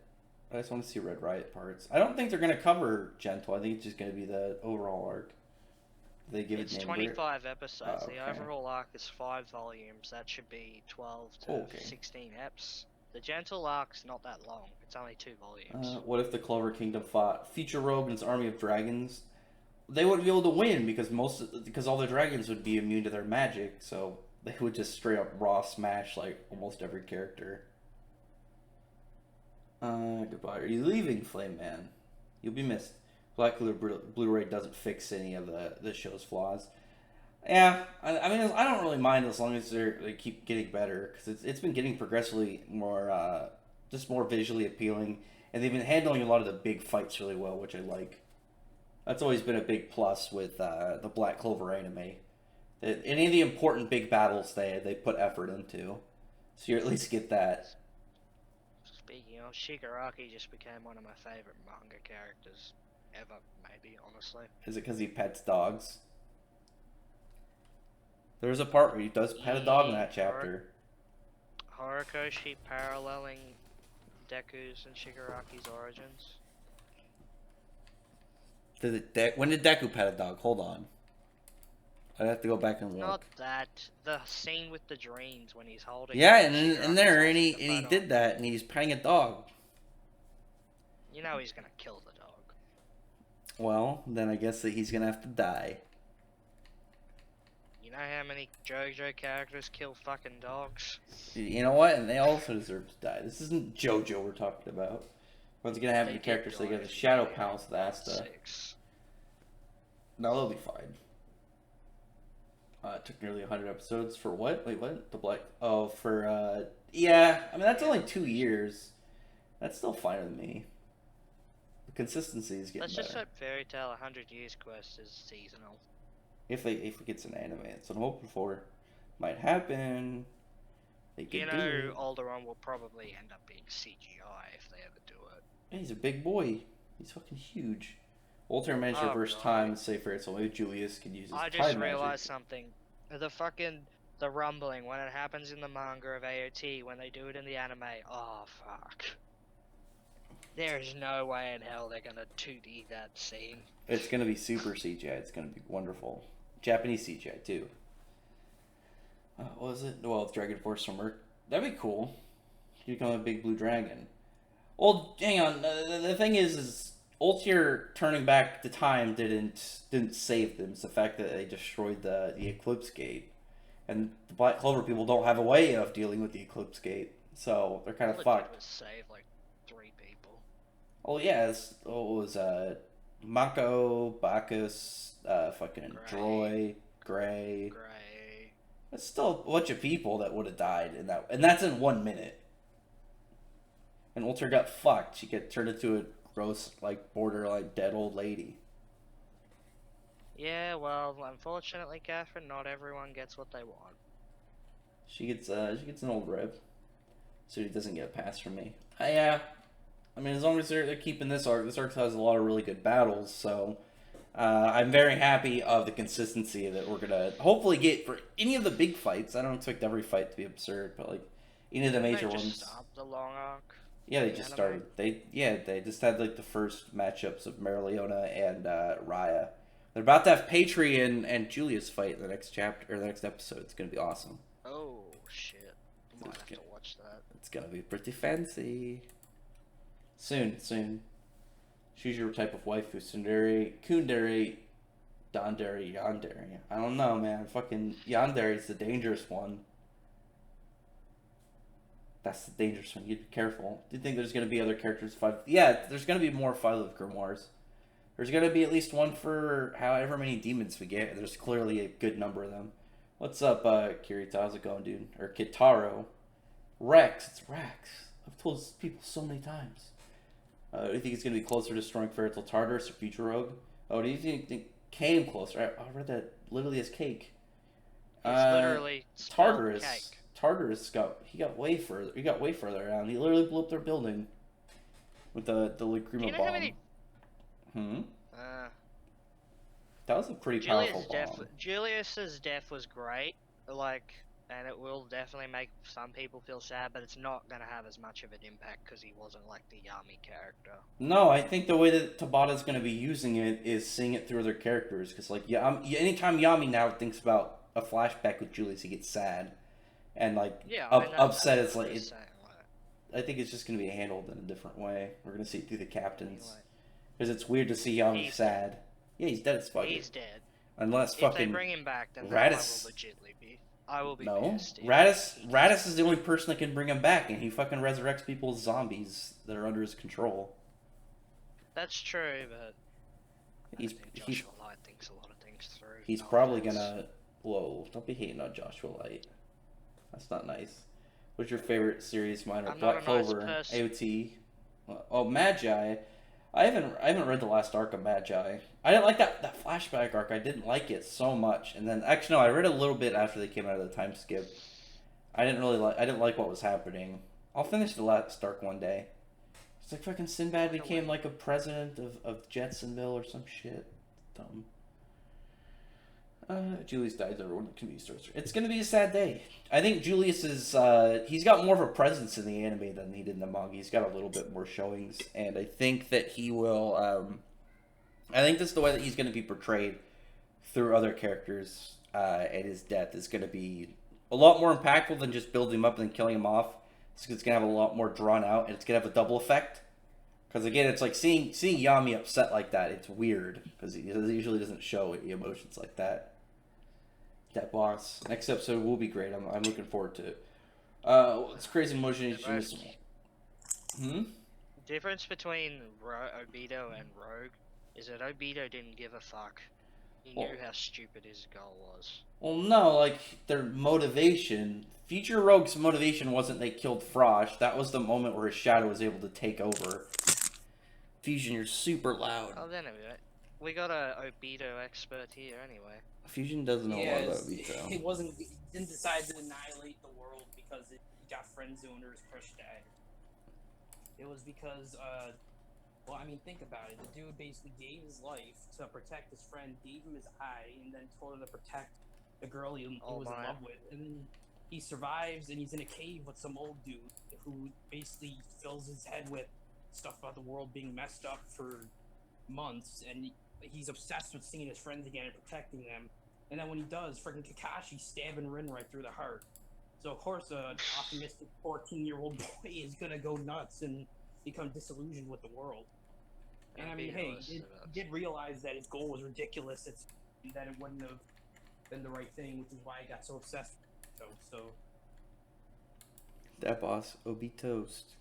I just want to see Red Riot parts. I don't think they're going to cover Gentle. I think it's just going to be the overall arc. They give It's it 25 episodes. okay. The overall arc is 5 volumes. That should be 12 to 16 eps. The Gentle arc's not that long. It's only 2 volumes. What if the Clover Kingdom fought Future Rogue and his army of dragons? They wouldn't be able to win because all the dragons would be immune to their magic, so they would just straight up raw smash like almost every character. Goodbye. Are you leaving, Flame Man? You'll be missed. Black Blu-ray doesn't fix any of the show's flaws. Yeah, I mean, I don't really mind as long as they keep getting better, because it's been getting progressively more, just more visually appealing, and they've been handling a lot of the big fights really well, which I like. That's always been a big plus with the Black Clover anime. Any of the important big battles they put effort into, so you at least get that. Speaking of, Shigaraki just became one of my favorite manga characters ever, maybe, honestly. Is it because he pets dogs? There's a part where he does pet a dog in that chapter. Horikoshi paralleling Deku's and Shigaraki's origins. When did Deku pet a dog? Hold on. I'd have to go back and look. Not that. The scene with the dreams when he's holding. Yeah, and he did that, and he's petting a dog. You know he's gonna kill the dog. Well, then I guess that he's gonna have to die. You know how many JoJo characters kill fucking dogs? You know what? And they also deserve to die. This isn't JoJo we're talking about. What's gonna happen to characters? They get the Shadow Palace with Asta. No, they'll be fine. It took nearly 100 episodes for what? Wait, what? The Black... Oh, for, yeah. I mean, that's only 2 years. That's still fine with me. The consistency is getting better. Let's just hope Fairy Tail 100 Years Quest is seasonal. If it gets an anime, that's what I'm hoping for. Might happen. They could You do know, it. Alderaan will probably end up being CGI if they ever do it. Yeah, he's a big boy. He's fucking huge. Alter managed to Oh, reverse God. time and save for it, so maybe Julius can use his I time just magic. realized something. The rumbling, when it happens in the manga of AOT, when they do it in the anime, oh, fuck. There is no way in hell they're gonna 2D that scene. It's gonna be super CGI. It's gonna be wonderful. Japanese CGI, too. What was it? Well, it's Dragon Force from Earth. That'd be cool. You become a big blue dragon. Well, hang on. The thing is Ultier turning back the time didn't save them. It's the fact that they destroyed the Eclipse Gate, and the Black Clover people don't have a way of dealing with the Eclipse Gate, so they're kind of All it fucked. did was save like 3 people. Oh yeah, it was Mako, Bacchus, fucking Droy, Gray. That's still a bunch of people that would have died in that, and that's in 1 minute. And Ultra got fucked. She got turned into a gross, like, borderline dead old lady. Yeah, well, unfortunately, Catherine, not everyone gets what they want. She gets an old rib, so he doesn't get a pass from me. Yeah, I mean, as long as they're keeping this arc has a lot of really good battles, so I'm very happy of the consistency that we're gonna hopefully get for any of the big fights. I don't expect every fight to be absurd, but like any of the major They just ones. stopped the long arc. Yeah, they just started. They just had like the first matchups of Marileona and Raya. They're about to have Patreon and Julius fight in the next chapter or the next episode. It's gonna be awesome. Oh shit! I might have to watch that. It's gonna be pretty fancy. Soon. Choose your type of waifu: tsundere, kundere, dandere, yandere. I don't know, man. Fucking yandere is the dangerous one. That's the dangerous one. You'd be careful. Do you think there's going to be other characters fight? Yeah, there's going to be more Fight of Grimoires. There's going to be at least one for however many demons we get. There's clearly a good number of them. What's up, Kirito? How's it going, dude? Or Kitaro. Rex. It's Rex. I've told people so many times. Do you think it's going to be closer to destroying Ferrital Tartarus or Future Rogue? Oh, do you think came closer? I read that literally as cake. It's literally Tartarus. cake. Tartarus got way further. He got way further down. He literally blew up their building with the Lacrima bomb. That was a pretty powerful bomb. Julius's death was great, like, and it will definitely make some people feel sad, but it's not gonna have as much of an impact because he wasn't like the Yami character. No, I think the way that Tabata's gonna be using it is seeing it through other characters. Because like, anytime Yami now thinks about a flashback with Julius, he gets sad. And like upset, it's like I think it's just gonna be handled in a different way. We're gonna see it through the captains, because it's weird to see Yami sad. Yeah, he's dead as fuck. He's dead. Unless if fucking they bring him back, then Raditz. I will be no. pissed. Raditz is the only person that can bring him back, and he fucking resurrects people as zombies that are under his control. That's true, but Joshua Light thinks a lot of things through. He's probably gonna. Whoa! Don't be hating on Joshua Light. That's not nice. What's your favorite series? Mine are Black Clover, AOT. Oh, Magi. I haven't read the last arc of Magi. I didn't like that flashback arc. I didn't like it so much. And then actually no, I read a little bit after they came out of the time skip. I didn't like what was happening. I'll finish the last arc one day. It's like fucking Sinbad became like a president of Jetsonville or some shit. Dumb. Julius dies, everyone can be stores. It's gonna be a sad day. I think Julius is he's got more of a presence in the anime than he did in the manga. He's got a little bit more showings, and I think that he will I think this is the way that he's gonna be portrayed through other characters, and his death is gonna be a lot more impactful than just building him up and then killing him off. It's gonna have a lot more drawn out, and it's gonna have a double effect. Because again, it's like seeing Yami upset like that. It's weird because he usually doesn't show emotions like that. That boss. Next episode will be great. I'm looking forward to it. It's crazy motion. Difference between Obito and Rogue is that Obito didn't give a fuck. He knew how stupid his goal was. Well, no, like their motivation. Future Rogue's motivation wasn't they killed Frosh. That was the moment where his shadow was able to take over. Fusion, you're super loud. Oh, then we got a Obito expert here anyway. Fusion doesn't know a lot about Obito. He didn't decide to annihilate the world because he got friend zoned or his crush died. It was because, well, I mean, think about it. The dude basically gave his life to protect his friend, gave him his eye, and then told him to protect the girl he was in love with. And then he survives, and he's in a cave with some old dude who basically fills his head with stuff about the world being messed up for months, and he's obsessed with seeing his friends again and protecting them. And then when he does, freaking Kakashi stabbing Rin right through the heart. So of course, an optimistic 14-year-old boy is gonna go nuts and become disillusioned with the world. And I mean, hey, he did realize that his goal was ridiculous. That it wouldn't have been the right thing, which is why he got so obsessed with it. So That boss will be toast.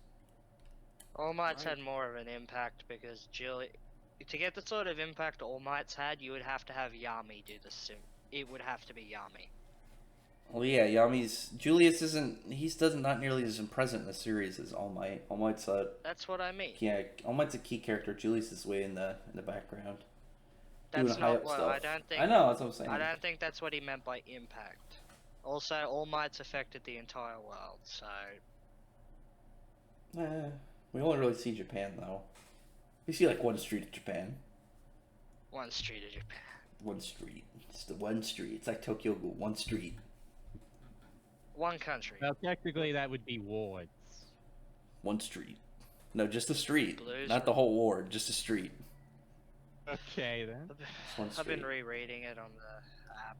All Might's had more of an impact because to get the sort of impact All Might's had, you would have to have Yami do the sim. It would have to be Yami. Well, yeah, Julius isn't not nearly as present in the series as All Might. All Might's That's what I mean. Yeah, All Might's a key character. Julius is way in the background. That's not what I don't think. I know, that's what I'm saying. I don't think that's what he meant by impact. Also, All Might's affected the entire world, so. We only really see Japan though. We see like one street of Japan. One street of Japan. One street. It's the one street. It's like Tokyo Ghoul. One street. One country. Well, technically that would be wards. One street. No, just a street. Blues Not the whole ward, just a street. Okay then. I've been rereading it on the app.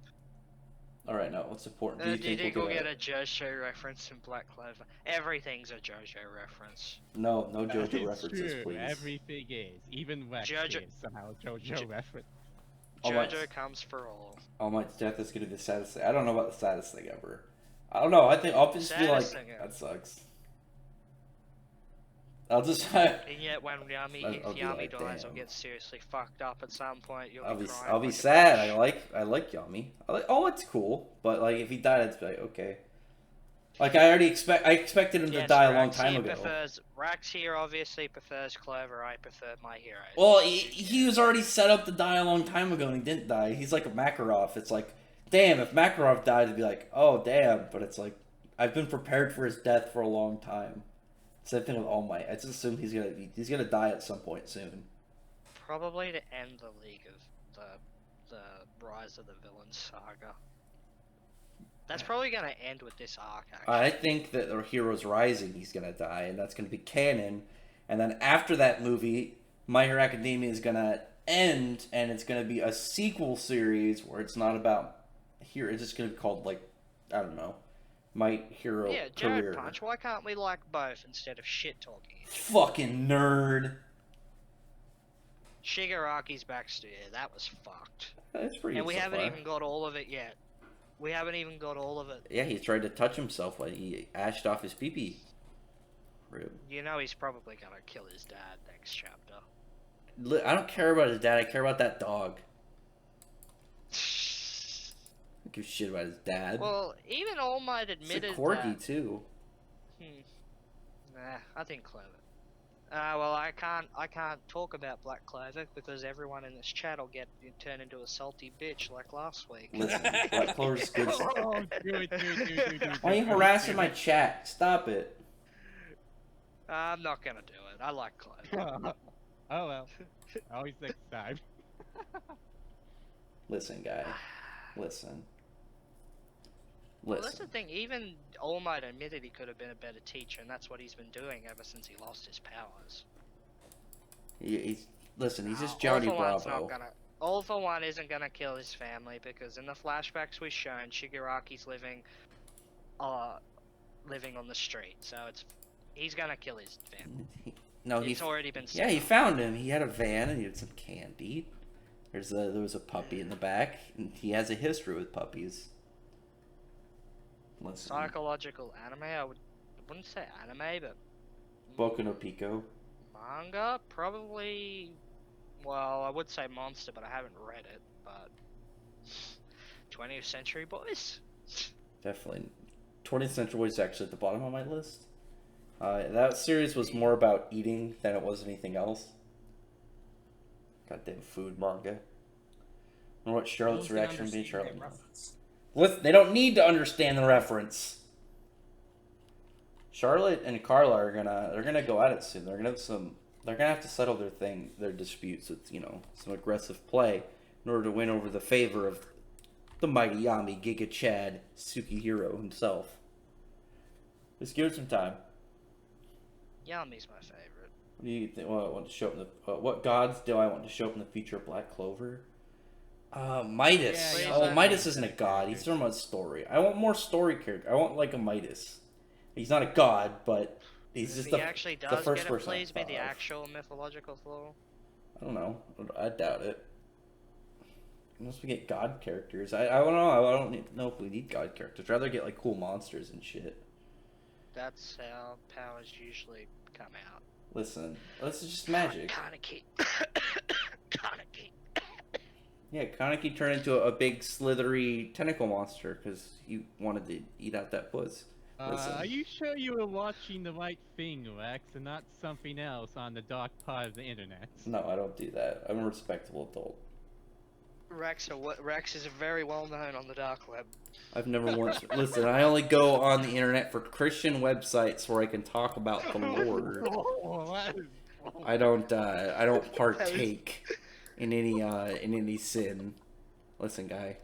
Alright, now what's important? Do you think we'll get a JoJo reference in Black Clover? Everything's a JoJo reference. No JoJo It's references, true. please. Everything is. Even Rex JoJo- is somehow a JoJo reference. JoJo comes for all. All Might's death is gonna be the saddest thing. I don't know about the saddest thing ever. I don't know. I think I'll just feel like that sucks. I'll just. And yet, when Yami like, dies or damn. gets seriously fucked up at some point, you'll I'll be be crying. I'll be like a sad. bitch. I like Yami. Oh, it's cool. But like, if he died, I'd be like, okay. Like I expected him to die a long time ago. Rax here obviously prefers Clover. I prefer my hero. Well, he was already set up to die a long time ago, and he didn't die. He's like a Makarov. It's like, damn, if Makarov died, it'd be like, oh, damn. But it's like, I've been prepared for his death for a long time. Same thing with All Might. I just assume he's gonna die at some point soon. Probably to end the League of the Rise of the Villains saga. That's probably gonna end with this arc. Actually. I think that the Heroes Rising, he's gonna die, and that's gonna be canon. And then after that movie, My Hero Academia is gonna end, and it's gonna be a sequel series where it's not about here. It's just gonna be called like, I don't know, My Hero Jared Career. Punch. Why can't we like both instead of shit talking? Fucking nerd. Shigaraki's backstory, that was fucked. That's pretty. And we so haven't far. even got all of it yet. We haven't even got all of it. Yeah, he tried to touch himself when he ashed off his pee-pee. Rip. You know he's probably gonna kill his dad next chapter. I don't care about his dad. I care about that dog. I don't give a shit about his dad. Well, even All Might It's a admitted corgi that. too. Nah, I think Clover. Well, I can't talk about Black Clover because everyone in this chat will get turned into a salty bitch like last week. Listen, Black Clover's good. Oh, dude. Why are you harassing my chat? Stop it. I'm not gonna do it. I like Clover. Oh well. Always next time. Listen, guy. Listen. Well, that's the thing. Even All Might admitted he could have been a better teacher, and that's what he's been doing ever since he lost his powers. He's just Johnny Bravo. All for One isn't gonna kill his family because in the flashbacks we've shown, Shigaraki's living on the street, so he's gonna kill his family. It's already been. Yeah, he found him. He had a van and he had some candy. There was a puppy in the back, and he has a history with puppies. Listen. Psychological anime. I wouldn't say anime, but Boku no Pico. manga probably. Well, I would say monster, but I haven't read it. But 20th Century Boys. Definitely. 20th Century Boys is actually at the bottom of my list. That series was more about eating than it was anything else. Goddamn food manga. I wonder what Charlotte's reaction would be, Charlotte. They don't need to understand the reference. Charlotte and Carla are they're gonna go at it soon. They're gonna have to settle their disputes with some aggressive play in order to win over the favor of the mighty Yami Giga Chad Sukihiro himself. Just give it some time. Yami's my favorite. What do you think? What I want to show up in the what gods do I want to show up in the future of Black Clover? Midas. Yeah, Oh, yeah. Midas isn't a god. He's talking about story. I want more story character. I want like a Midas. He's not a god, but he's just If he actually the does first get it, person I please be thought the of. actual mythological flaw. I don't know. I doubt it. Unless we get god characters. I don't know. I don't know if we need god characters. I'd rather get like cool monsters and shit. That's how powers usually come out. Listen, this is just magic. Kaneki. Kaneki. Yeah, Kaneki turned into a big slithery tentacle monster because he wanted to eat out that puss. Listen. Are you sure you were watching the right thing, Rex, and not something else on the dark part of the internet? No, I don't do that. I'm a respectable adult. Rex is very well known on the dark web. I've never once. Listen, I only go on the internet for Christian websites where I can talk about the Lord. I don't partake in any sin. Listen, guy.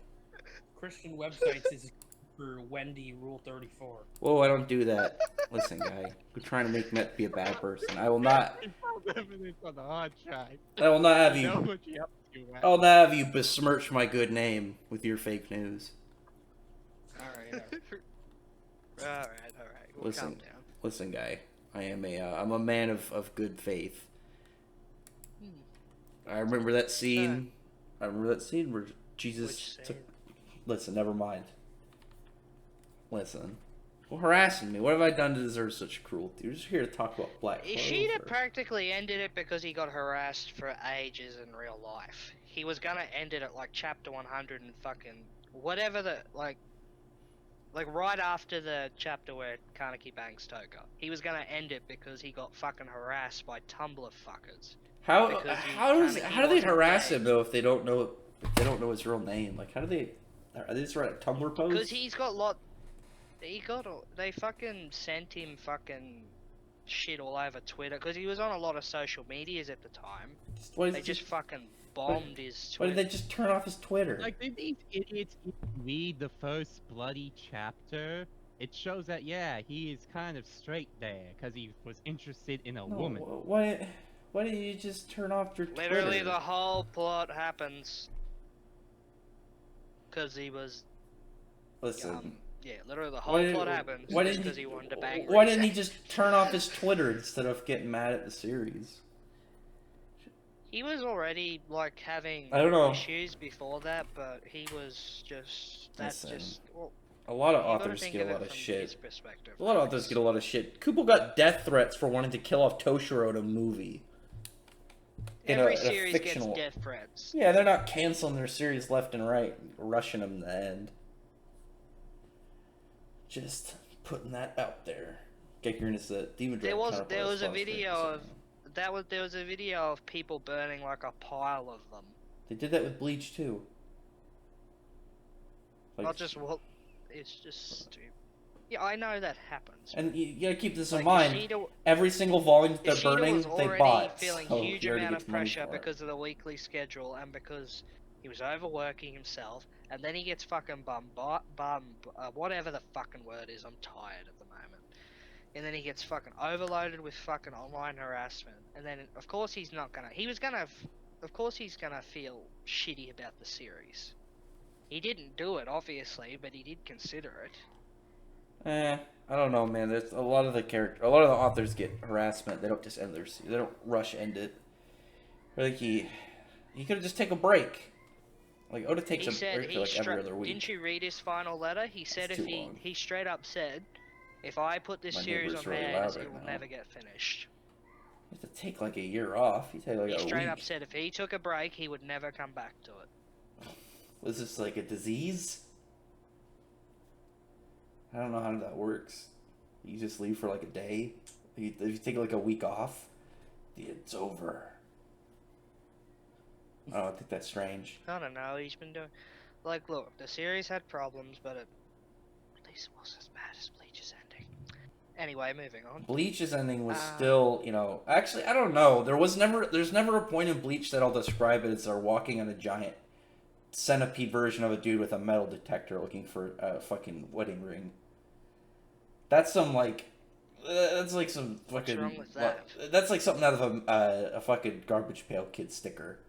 Christian websites is for Wendy Rule 34. Whoa, I don't do that. Listen, guy. You're trying to make me be a bad person. I will not. Evidence on the hard drive. I will not have I know you. what you're up to, Rex. I'll not have you besmirch my good name with your fake news. Alright. Alright. We'll Listen. calm down. Listen, guy. I'm a man of good faith. I remember that scene. I remember that scene where Jesus Which took. scene? Listen, never mind. Listen. Well, harassing me. What have I done to deserve such cruelty? We're just here to talk about Black Clover. She'd have practically ended it because he got harassed for ages in real life. He was gonna end it at like chapter 100 and fucking whatever the like right after the chapter where Kaneki bangs Toka. He was gonna end it because he got fucking harassed by Tumblr fuckers. How because how do they wasn't harass gay. him though if they don't know his real name? Like, how do they? Are they just write a Tumblr post? Because they fucking sent him fucking shit all over Twitter because he was on a lot of social medias at the time. Why They just fucking bombed his Why Twitter. did they just turn off his Twitter? Like, did these idiots read the first bloody chapter? It shows that, yeah, he is kind of straight there, because he was interested in a No, woman. Why did you just turn off your Twitter? Literally, the whole plot happens because he was. Listen. Yeah, literally the whole plot happens why just didn't because he- he wanted to bang. Why didn't he Reese. just turn off his Twitter instead of getting mad at the series? He was already like having I don't know. issues before that, but he was just. That's Listen, just. Well, A lot of you gotta authors think get a of it lot of from shit. his perspective. A lot of authors get a lot of shit. Kubo got death threats for wanting to kill off Toshiro in a movie. Every in a series fictional- gets death threats. Yeah, they're not canceling their series left and right, rushing them to the end. Just putting that out there. Gekirin is the Demon There Dragon was counterpart there of was a Sponsor video Fantasy. of there was a video of people burning like a pile of them. They did that with Bleach too. Like, Not just well, it's just stupid. Yeah, I know that happens. and you gotta keep this in Like, mind. Ishida, Every single volume that they're Ishida burning, was they already bought. feeling so huge he already amount gets of money pressure for it. because of the weekly schedule and because he was overworking himself, and then he gets fucking whatever the fucking word is. I'm tired at the moment. And then he gets fucking overloaded with fucking online harassment, and then of course he's not gonna. Of course he's gonna feel shitty about the series. He didn't do it, obviously, but he did consider it. I don't know, man. There's a lot of the authors get harassment. They don't just end their series. They don't rush end it. Like he could have just take a break. Like Oda takes He a said break for like every other week. Didn't you read his final letter? He said It's if too he long. he straight up said, if I put this My series neighbor's on really hiatus, loud it right will now. never get finished. You have to take like a year off. You take like He a straight week. up said if he took a break, he would never come back to it. Was this like a disease? I don't know how that works. You just leave for like a day. If you take like a week off, it's over. I don't think that's strange. I don't know. He's been doing like look, the series had problems, but at least it wasn't as bad as Bleach's ending. Anyway, moving on. Bleach's ending was still, you know, actually I don't know. There's never a point in Bleach that I'll describe it as they're walking on a giant centipede version of a dude with a metal detector looking for a fucking wedding ring. That's some like, that's like some fucking. What's wrong with that? That's like something out of a fucking Garbage Pail Kid sticker.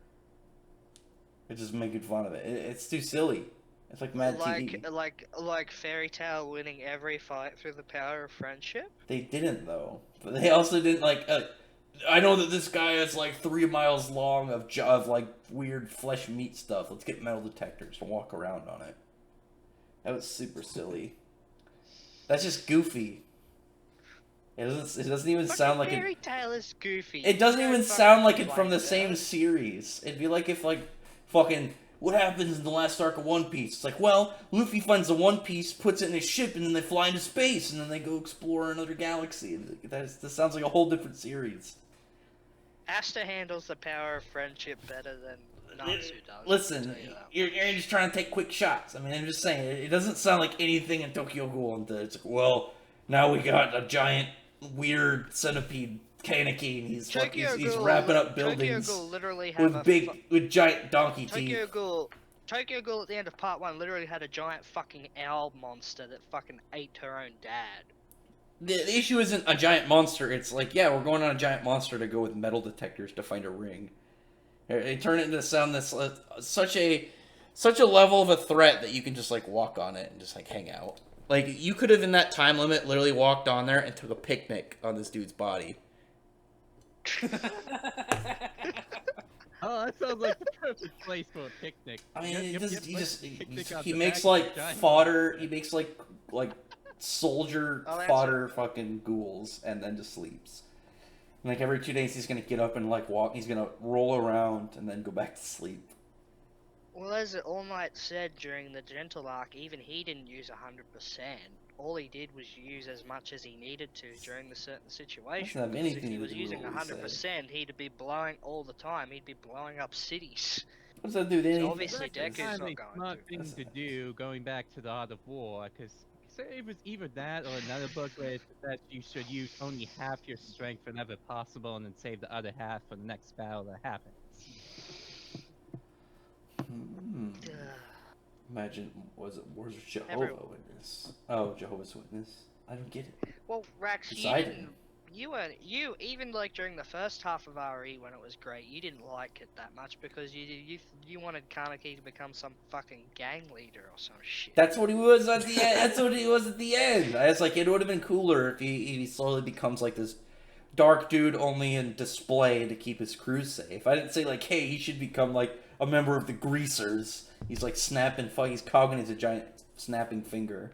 They're just making fun of it. It's too silly. It's like Mad TV. Like Fairy Tail winning every fight through the power of friendship. They didn't though. But they also didn't like. I know that this guy is like 3 miles long of like weird flesh meat stuff. Let's get metal detectors and walk around on it. That was super silly. That's just goofy. It doesn't even sound like Fairy Tail is goofy. It doesn't even sound like it from the same series. It'd be like if like fucking what happens in the last arc of One Piece? It's like, well, Luffy finds the One Piece, puts it in his ship, and then they fly into space, and then they go explore another galaxy. That sounds like a whole different series. Asta handles the power of friendship better than Natsu does. Listen, you're just trying to take quick shots. I mean, I'm just saying, it doesn't sound like anything in Tokyo Ghoul. It's like, well, now we got a giant, weird centipede Kaneki, and he's wrapping up buildings Tokyo Ghoul literally have with giant donkey teeth. Tokyo Ghoul at the end of part 1 literally had a giant fucking owl monster that fucking ate her own dad. The issue isn't a giant monster. It's like, yeah, we're going on a giant monster to go with metal detectors to find a ring. They turn it into sound that's such a level of a threat that you can just like walk on it and just like hang out. Like you could have in that time limit literally walked on there and took a picnic on this dude's body. Oh, that sounds like the perfect place for a picnic. I mean, Yep, he makes like fodder. He makes like soldier fodder fucking ghouls and then just sleeps. And, like every 2 days he's gonna get up and like walk. He's gonna roll around and then go back to sleep. Well, as All Might said during the Gentle arc, even he didn't use 100%. All he did was use as much as he needed to during the certain situation. Doesn't have anything if he to was do using with what he 100%, he'd be blowing all the time. He'd be blowing up cities. What does that do with anything? So obviously, Deku's not going smart to. thing to do, going back to the Art of War, because it was either that or another book where it said that you should use only half your strength whenever possible, and then save the other half for the next battle that happens. Imagine, where's Jehovah Witness? Oh, Jehovah's Witness. I don't get it. Well, Rax, you even like during the first half of RE when it was great, you didn't like it that much because you wanted Kaneki to become some fucking gang leader or some shit. That's what he was at the end. That's what he was at the end. I was like, it would have been cooler if he slowly becomes like this dark dude only in display to keep his crew safe. I didn't say like, hey, he should become like a member of the Greasers. He's like snapping, he's cogging his a giant snapping finger.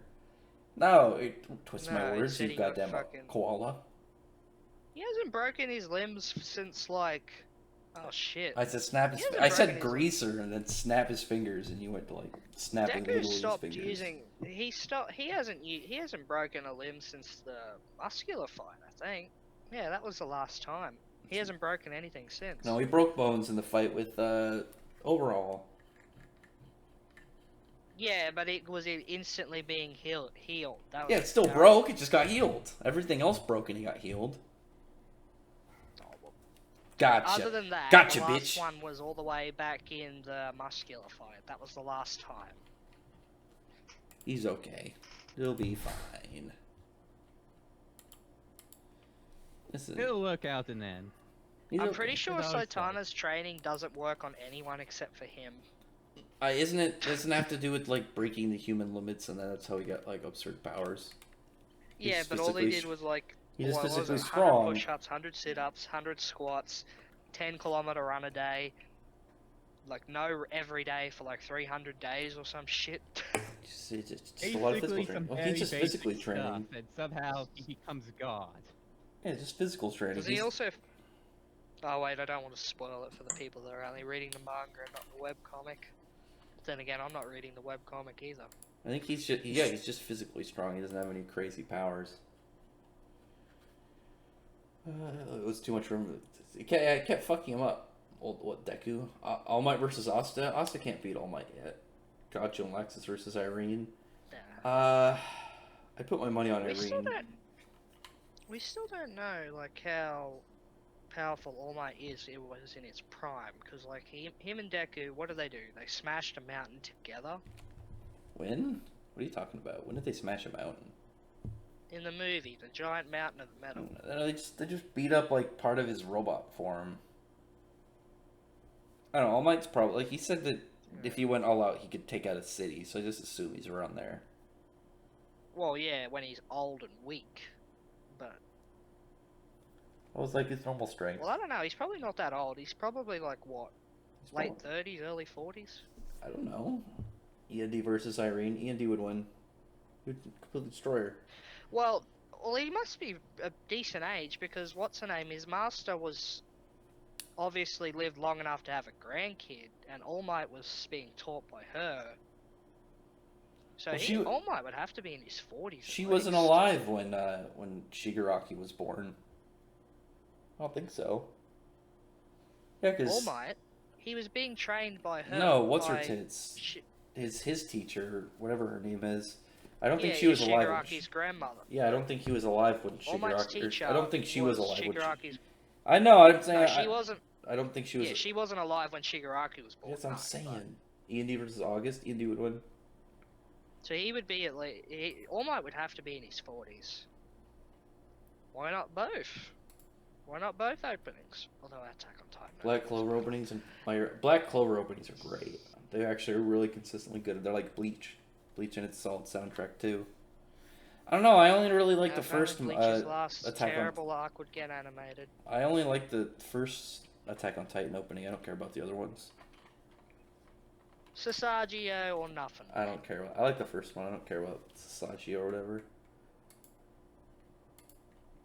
No, twist my words, you goddamn koala. He hasn't broken his limbs since like, oh shit. I said I said greaser and then snap his fingers, and you went to like snapping Deku little stopped fingers. using. He hasn't broken a limb since the muscular fight. I think. Yeah, that was the last time. He hasn't broken anything since. No, he broke bones in the fight with Overall. Yeah, but it was instantly being healed. That was Yeah, it still broke. It just got healed. Everything else broken, he got healed. Oh, well. Gotcha. Other than that, Gotcha, the last bitch. one was all the way back in the muscular fight. That was the last time. He's okay. He'll be fine. Listen, He'll work out in the end. I'm pretty sure That's always Saitama's training doesn't work on anyone except for him. doesn't it have to do with like breaking the human limits, and then that's how he got like absurd powers? Yeah, He's but all he physically did was like, he's just what was physically it, 100 strong. push-ups, 100 sit-ups, 100 squats, 10-kilometer run a day, like no every day for like 300 days or some shit. Just a lot of physical training. Well, he's just physically training. And somehow he becomes God. Yeah, just physical training. Does he also... Oh wait, I don't want to spoil it for the people that are only reading the manga and not the webcomic. Then again, I'm not reading the webcomic either. I think he's just physically strong. He doesn't have any crazy powers. It was too much room. I kept fucking him up. Deku? All Might versus Asta? Asta can't beat All Might yet. Gotcha and Lexus versus Irene. Yeah. I put my money on We still Irene. don't... We still don't know like how powerful All Might is. It was in its prime because like him and Deku, what do? They smashed a mountain together When? What are you talking about? When did they smash a mountain? in the movie, the giant mountain of metal. They just beat up like part of his robot form. I don't know. All Might's probably like he said that if he went all out, he could take out a city. So I just assume he's around there. Well, yeah, when he's old and weak, but What was like his normal strength? well, I don't know. He's probably not that old. He's probably like what, He's late probably- 30s, early 40s. I don't know. END versus Irene. END would win. He would completely destroy her. Well, he must be a decent age because what's her name? His master was obviously lived long enough to have a grandkid, and All Might was being taught by her. So Well, All Might would have to be in his 40s. She at wasn't least. alive when Shigaraki was born. I don't think so. Yeah, All because Might, he was being trained by her. no, what's her by tits? Shi- His teacher, whatever her name is. I don't think yeah, she was alive. Shigaraki's grandmother. Yeah, I don't think he was alive when All Might's Shigaraki. teacher. I don't think she was alive when Shigaraki's. I know. I'm saying. No, she wasn't. I don't think she was. Yeah, she wasn't alive when Shigaraki was born. Yes, I'm no, saying. but- END versus August. END would win. So he would be at least. All Might would have to be in his 40s. Why not both? Why not both openings? Although Attack on Titan. Black Clover openings and Black Clover openings are great. They actually are really consistently good. They're like Bleach. Bleach and its solid soundtrack too. I don't know. I only really like the first Bleach's last Attack on. terrible arc would get animated. I only like the first Attack on Titan opening. I don't care about the other ones. Sasagio or nothing. I don't care. I like the first one. I don't care about Sasaki or whatever.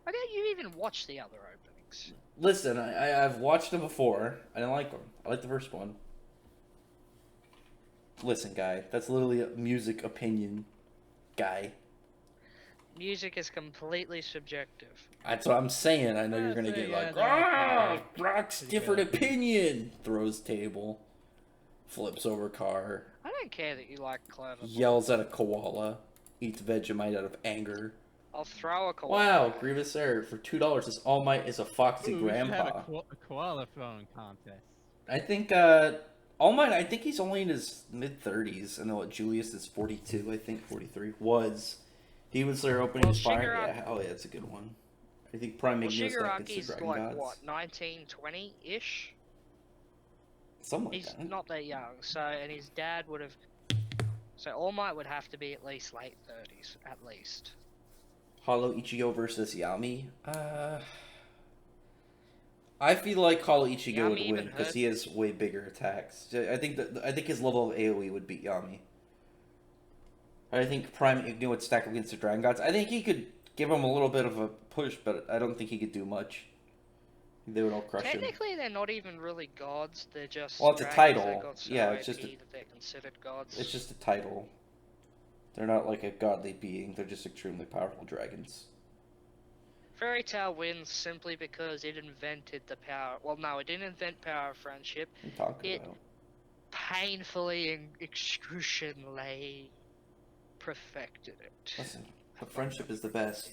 Why don't you even watch the other openings? Listen, I've watched them before. I didn't like them. I like the first one. Listen, guy. That's literally a music opinion, guy. Music is completely subjective. That's what I'm saying. I know you're gonna get like, Brock's different opinion. Throws table, flips over car, I don't care that you like Clover. yells at a koala, eats Vegemite out of anger. I'll throw a koala. Wow, Grievous Error for $2. This All Might is a foxy Ooh, we should have grandpa. a koala throwing contest. I think All Might. I think he's only in his mid-30s. I know Julius is 42. I think 43 was. Demon Slayer opening Well, is fire. Shigaraki- Yeah, oh yeah, that's a good one. I think Prime Well, Ignis that Shigaraki's Dragon like Gods. what, 19, 20-ish? Something like He's that. not that young, so and his dad would have. So All Might would have to be at least late 30s, at least. Hollow Ichigo versus Yami. I feel like Hollow Ichigo Yami would even win because hurt- he has way bigger attacks. I think his level of AOE would beat Yami. I think Prime Igni would stack up against the Dragon Gods. I think he could give him a little bit of a push, but I don't think he could do much. They would all crush him. Technically, they're not even really gods. They're just. Well, it's a dragons that title. got so Yeah, it's OP just a- that they're considered gods. It's just a title. They're not like a godly being. They're just extremely powerful dragons. Fairy Tail wins simply because it invented the power. Well, no, it didn't invent power of friendship. What are you talking It- about? Painfully and excruciatingly perfected it. Listen, but friendship is the best.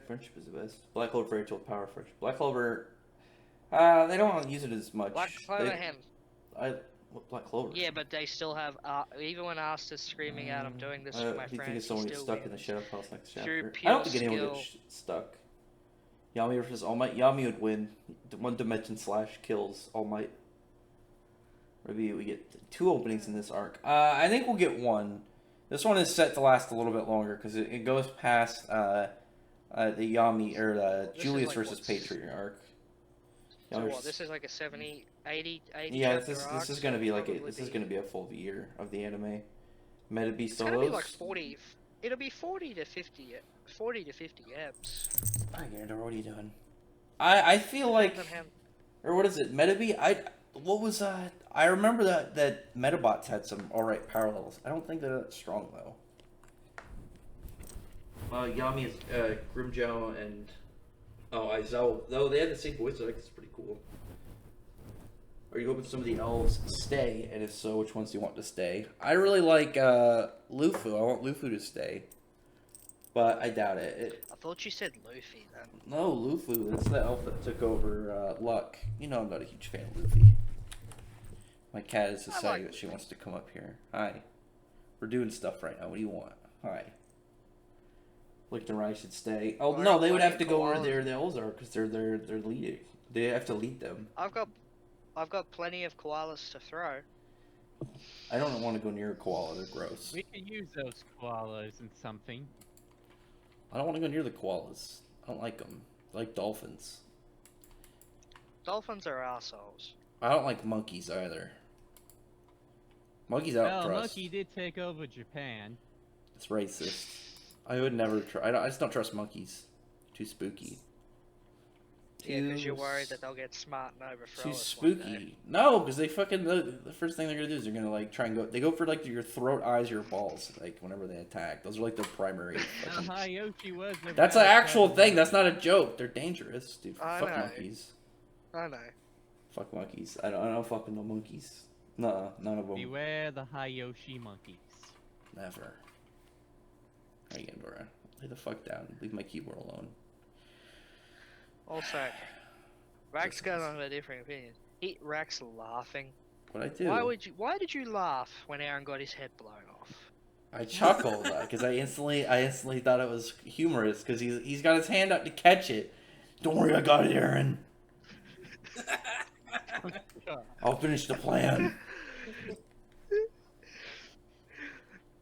Friendship is the best. Black Clover Fairy Tail power of friendship. Black Clover, they don't use it as much. Black Clover They- Hen. What Black Clover? Yeah, but they still have. Even when Asta's screaming out, "I'm doing this for my Do you think friends," if someone he gets still stuck in the wins. Shadow Palace next Through chapter? I don't pure think anyone gets stuck. Yami versus All Might. Yami would win. One dimension slash kills All Might. Maybe we get 2 openings in this arc. I think we'll get 1. This one is set to last a little bit longer because it goes past the Yami or This is Julius like versus what, Patriot arc. So Yami what? versus- This is like a 70, 80 Yeah, chapter this arc, is so gonna be it'll like probably this is be- gonna be a full year of the anime. Meta Beast It's gonna solos. be like 40. It'll be 40 to 50. 40 to 50 eps. I get it. What are you doing? I feel like, or what is it? Metabee? What was I remember that Metabots had some alright power levels. I don't think they're that strong though. Yami is Grimjow and Aizawa. Though they had the same voice, so I think it's pretty cool. Are you hoping some of the elves stay? And if so, which ones do you want to stay? I really like Lufu. I want Lufu to stay. but I doubt it. I thought you said Luffy then. No, Luffy. That's the elf that took over Luck. You know I'm not a huge fan of Luffy. My cat is deciding that she wants to come up here. Hi. We're doing stuff right now. What do you want? Hi. Lichtenreich should stay. Oh no, they would have to go where the elves are because they're leading. They have to lead them. I've got plenty of koalas to throw. I don't want to go near a koala. They're gross. We could use those koalas in something. I don't want to go near the koalas. I don't like them. I like dolphins. Dolphins are assholes. I don't like monkeys either. Monkeys out Well, monkey did take over Japan. It's racist. I would never try. I just don't trust monkeys. Too spooky. Yeah, because you're worried that they'll get smart and overthrow Too us one day. spooky. No, because they fucking the first thing they're gonna do is they're gonna like try and go. They go for like your throat, eyes, your balls. Like whenever they attack, those are like their primary. Fucking... Hayashi was. That's an actual thing. That's not a joke. They're dangerous, dude. I Fuck know. monkeys. I know. Fuck monkeys. I don't fucking know monkeys. Nuh-uh, none of them. Beware the Hayashi monkeys. Never. How you Dora? Lay the fuck down. Leave my keyboard alone. Also, Rax got on a different opinion. Rax laughing. What I do? Why did you laugh when Aaron got his head blown off? I chuckled because I instantly thought it was humorous because he's got his hand up to catch it. Don't worry, I got it, Aaron. I'll finish the plan.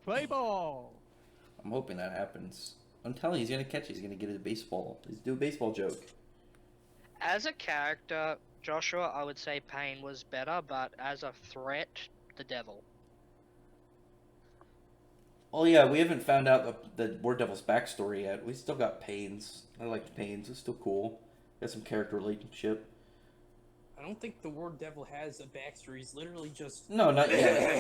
Play ball. I'm hoping that happens. I'm telling you, he's gonna catch it. He's gonna get a baseball. He's do a baseball joke. As a character, Joshua, I would say Pain was better, but as a threat, the Devil. Oh yeah, we haven't found out the War Devil's backstory yet. We still got Pains. I liked Pains. It's still cool. Got some character relationship. I don't think the War Devil has a backstory. He's literally just No, not yet.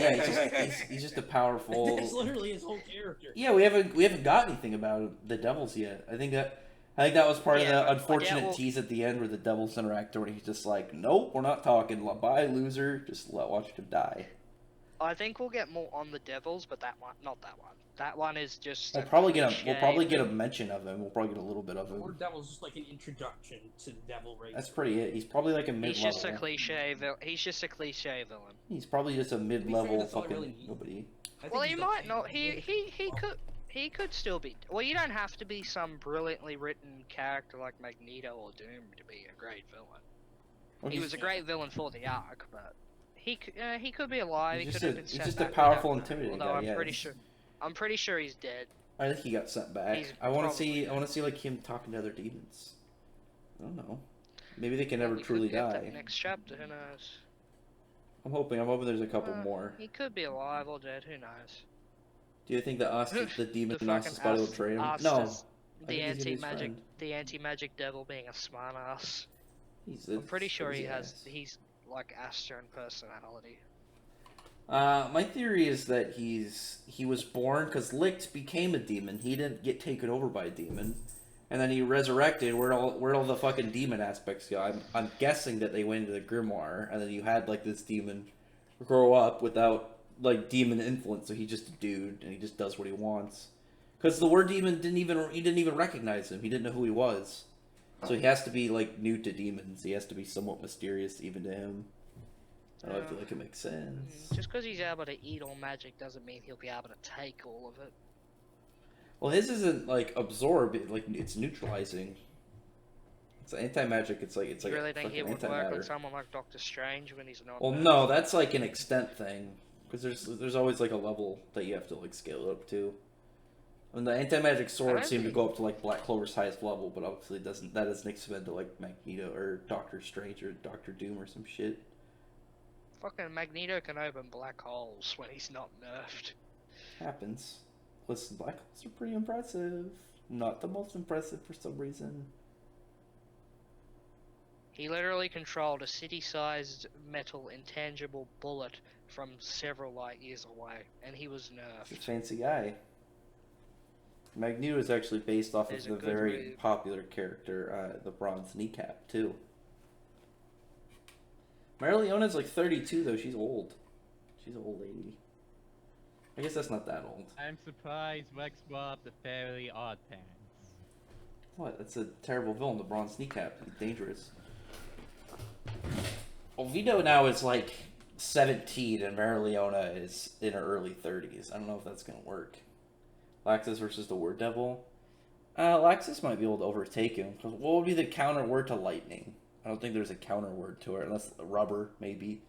Yeah, he's just a powerful. That's literally his whole character. Yeah, we haven't got anything about the Devils yet. I think that was part of the unfortunate tease at the end where the Devils interact, where he's just like, "Nope, we're not talking. Bye, loser. Just watch him die." I think we'll get more on the Devils, but that one, not that one. That one is just. We'll probably get a mention of him. We'll probably get a little bit of The him. War Devil's just like an introduction to the Devil race. That's pretty it. He's probably like a mid-level. He's just a cliche. He's just a cliche villain. He's probably just a mid-level that's all I fucking really need. nobody. Well, he might not. He could still be. Well, you don't have to be some brilliantly written character like Magneto or Doom to be a great villain. Well, He was a great villain for the arc, but he could be alive. He He's could have been sent just a back powerful, without- intimidating although guy. Yeah, I'm pretty sure he's dead. I think he got sent back. He's I want to probably see like him talking to other demons. I don't know. Maybe they can never He truly could get die. that next chapter, who knows? I'm hoping there's a couple more. He could be alive or dead. Who knows? Do you think that the demon The in Austin's fucking body will betray him? No. Astus, I the think he's gonna be his anti-magic, friend. the anti-magic devil being a smartass. I'm He's pretty sure crazy he's ass. like Aster in personality. My theory is that he was born because Licht became a demon. He didn't get taken over by a demon, and then he resurrected. Where'd all the fucking demon aspects go? I'm guessing that they went into the grimoire, and then you had like this demon grow up without like demon influence. So he's just a dude, and he just does what he wants. Because the word demon didn't even recognize him. He didn't know who he was. So he has to be like new to demons. He has to be somewhat mysterious even to him. I feel like it makes sense. Just because he's able to eat all magic doesn't mean he'll be able to take all of it. Well, his isn't like absorb. Like it's neutralizing. It's anti-magic. It's like You really a think he fucking would work antimatter. with someone like Doctor Strange when he's not? Well, nerfed? no, that's like an extent thing. Because there's always like a level that you have to like scale it up to. And the anti-magic swords seem to go up to like Black Clover's highest level, but obviously that doesn't expand to like Magneto or Doctor Strange or Doctor Doom or some shit. Fucking Magneto can open black holes when he's not nerfed. Happens. Listen, black holes are pretty impressive. Not the most impressive for some reason. He literally controlled a city-sized metal intangible bullet from several light years away, and he was He's a nerfed. fancy guy. Magneto is actually based off There's of a the good very read. popular character, the Bronze Kneecap, too. Mary Leona's like 32, though. She's old. She's an old lady. I guess that's not that old. I'm surprised Rex brought up the Fairly Odd Parents. What? That's a terrible villain, the Bronze Kneecap. He's dangerous. Well, Vito now is like 17 and Marileona is in her early 30s. I don't know if that's going to work. Laxus versus the Word Devil. Laxus might be able to overtake him. What would be the counter word to lightning? I don't think there's a counter word to it, unless rubber, maybe.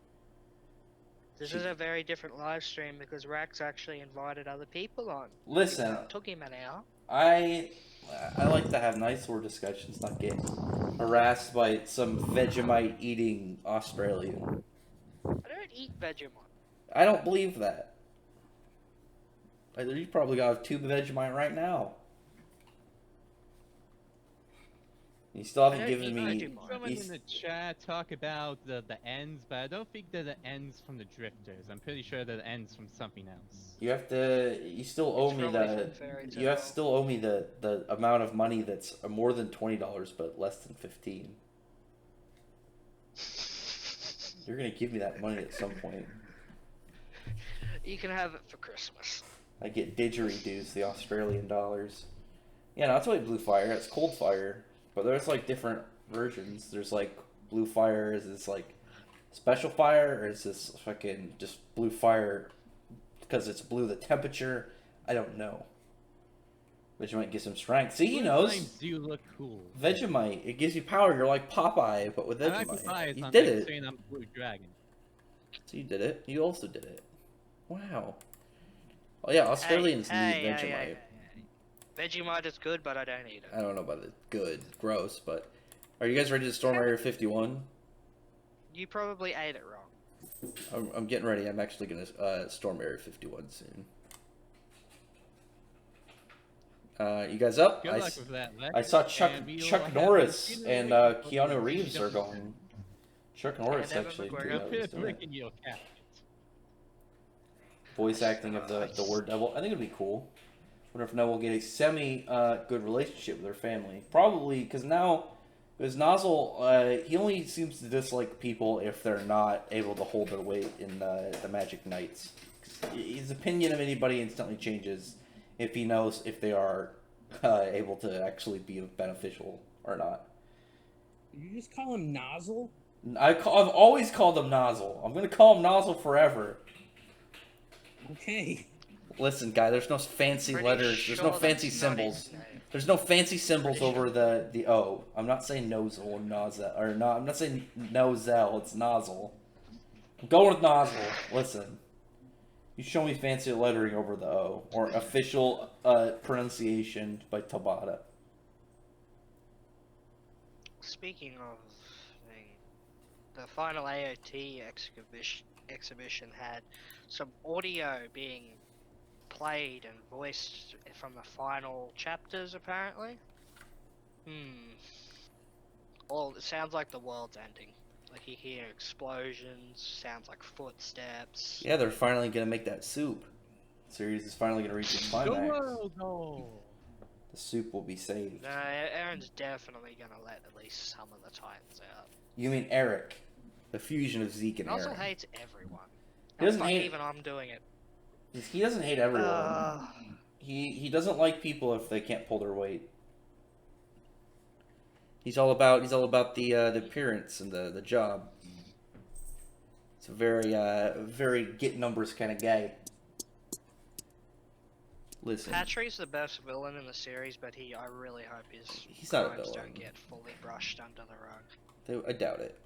This is a very different live stream because Rax actually invited other people on. Listen, It took him an hour. I like to have nice word discussions, not get harassed by some Vegemite eating Australian. I don't eat Vegemite. I don't believe that. You probably got a tube of Vegemite right now. You still haven't given me. Someone in the chat talk about the ends, but I don't think they're the ends from the drifters. I'm pretty sure they're the ends from something else. You have to. You still owe me the. You have to still owe me the amount of money that's more than $20, but less than 15. You're gonna give me that money at some point. You can have it for Christmas. I get didgeridoos, the Australian dollars. Yeah, no, that's why Blue Fire. It's Cold Fire. But there's like different versions. There's like Blue Fire, is this like special fire, or is this fucking just Blue Fire because it's blue the temperature? I don't know. Vegemite gives him strength. See, he knows. Do look cool. Vegemite, it gives you power. You're like Popeye, but with Vegemite. You did it. I'm Blue Dragon. So you did it. You also did it. Wow. Oh yeah, Australians need Vegemite. Vegemite is good, but I don't eat it. I don't know about it. Good. Gross, but... Are you guys ready to storm Area 51? You probably ate it wrong. I'm getting ready. I'm actually going to storm Area 51 soon. You guys up? Good luck with that, Lex. I saw Chuck Norris and Keanu Reeves are going. Chuck Norris actually. Voice acting of the Word Devil. I think it'd be cool. Wonder if now we'll get a semi-good relationship with her family. Probably, because Nozzle, he only seems to dislike people if they're not able to hold their weight in the Magic Knights. His opinion of anybody instantly changes if he knows if they are able to actually be beneficial or not. Did you just call him Nozzle? I've always called him Nozzle. I'm going to call him Nozzle forever. Okay. Listen, guy, there's no fancy letters. There's no fancy symbols. There's no fancy symbols over the O. I'm not saying nozzle and nozzle. Or no, I'm not saying nozzle. It's nozzle. I'm going with nozzle. Listen. You show me fancy lettering over the O. Or official pronunciation by Tabata. Speaking of the final AOT exhibition had some audio being played and voiced from the final chapters, apparently. Well, it sounds like the world's ending. Like you hear explosions, sounds like footsteps. Yeah, they're finally gonna make that soup. The series is finally gonna reach its climax. The soup will be saved. No, Aaron's definitely gonna let at least some of the Titans out. You mean Eric? The fusion of Zeke and He also Aaron. hates everyone. He doesn't not hate even I'm doing it. He doesn't hate everyone. He doesn't like people if they can't pull their weight. He's all about the appearance and the job. It's a very get numbers kind of guy. Listen, Patrick's the best villain in the series, but I really hope his not a crimes villain. don't get fully brushed under the rug. I doubt it.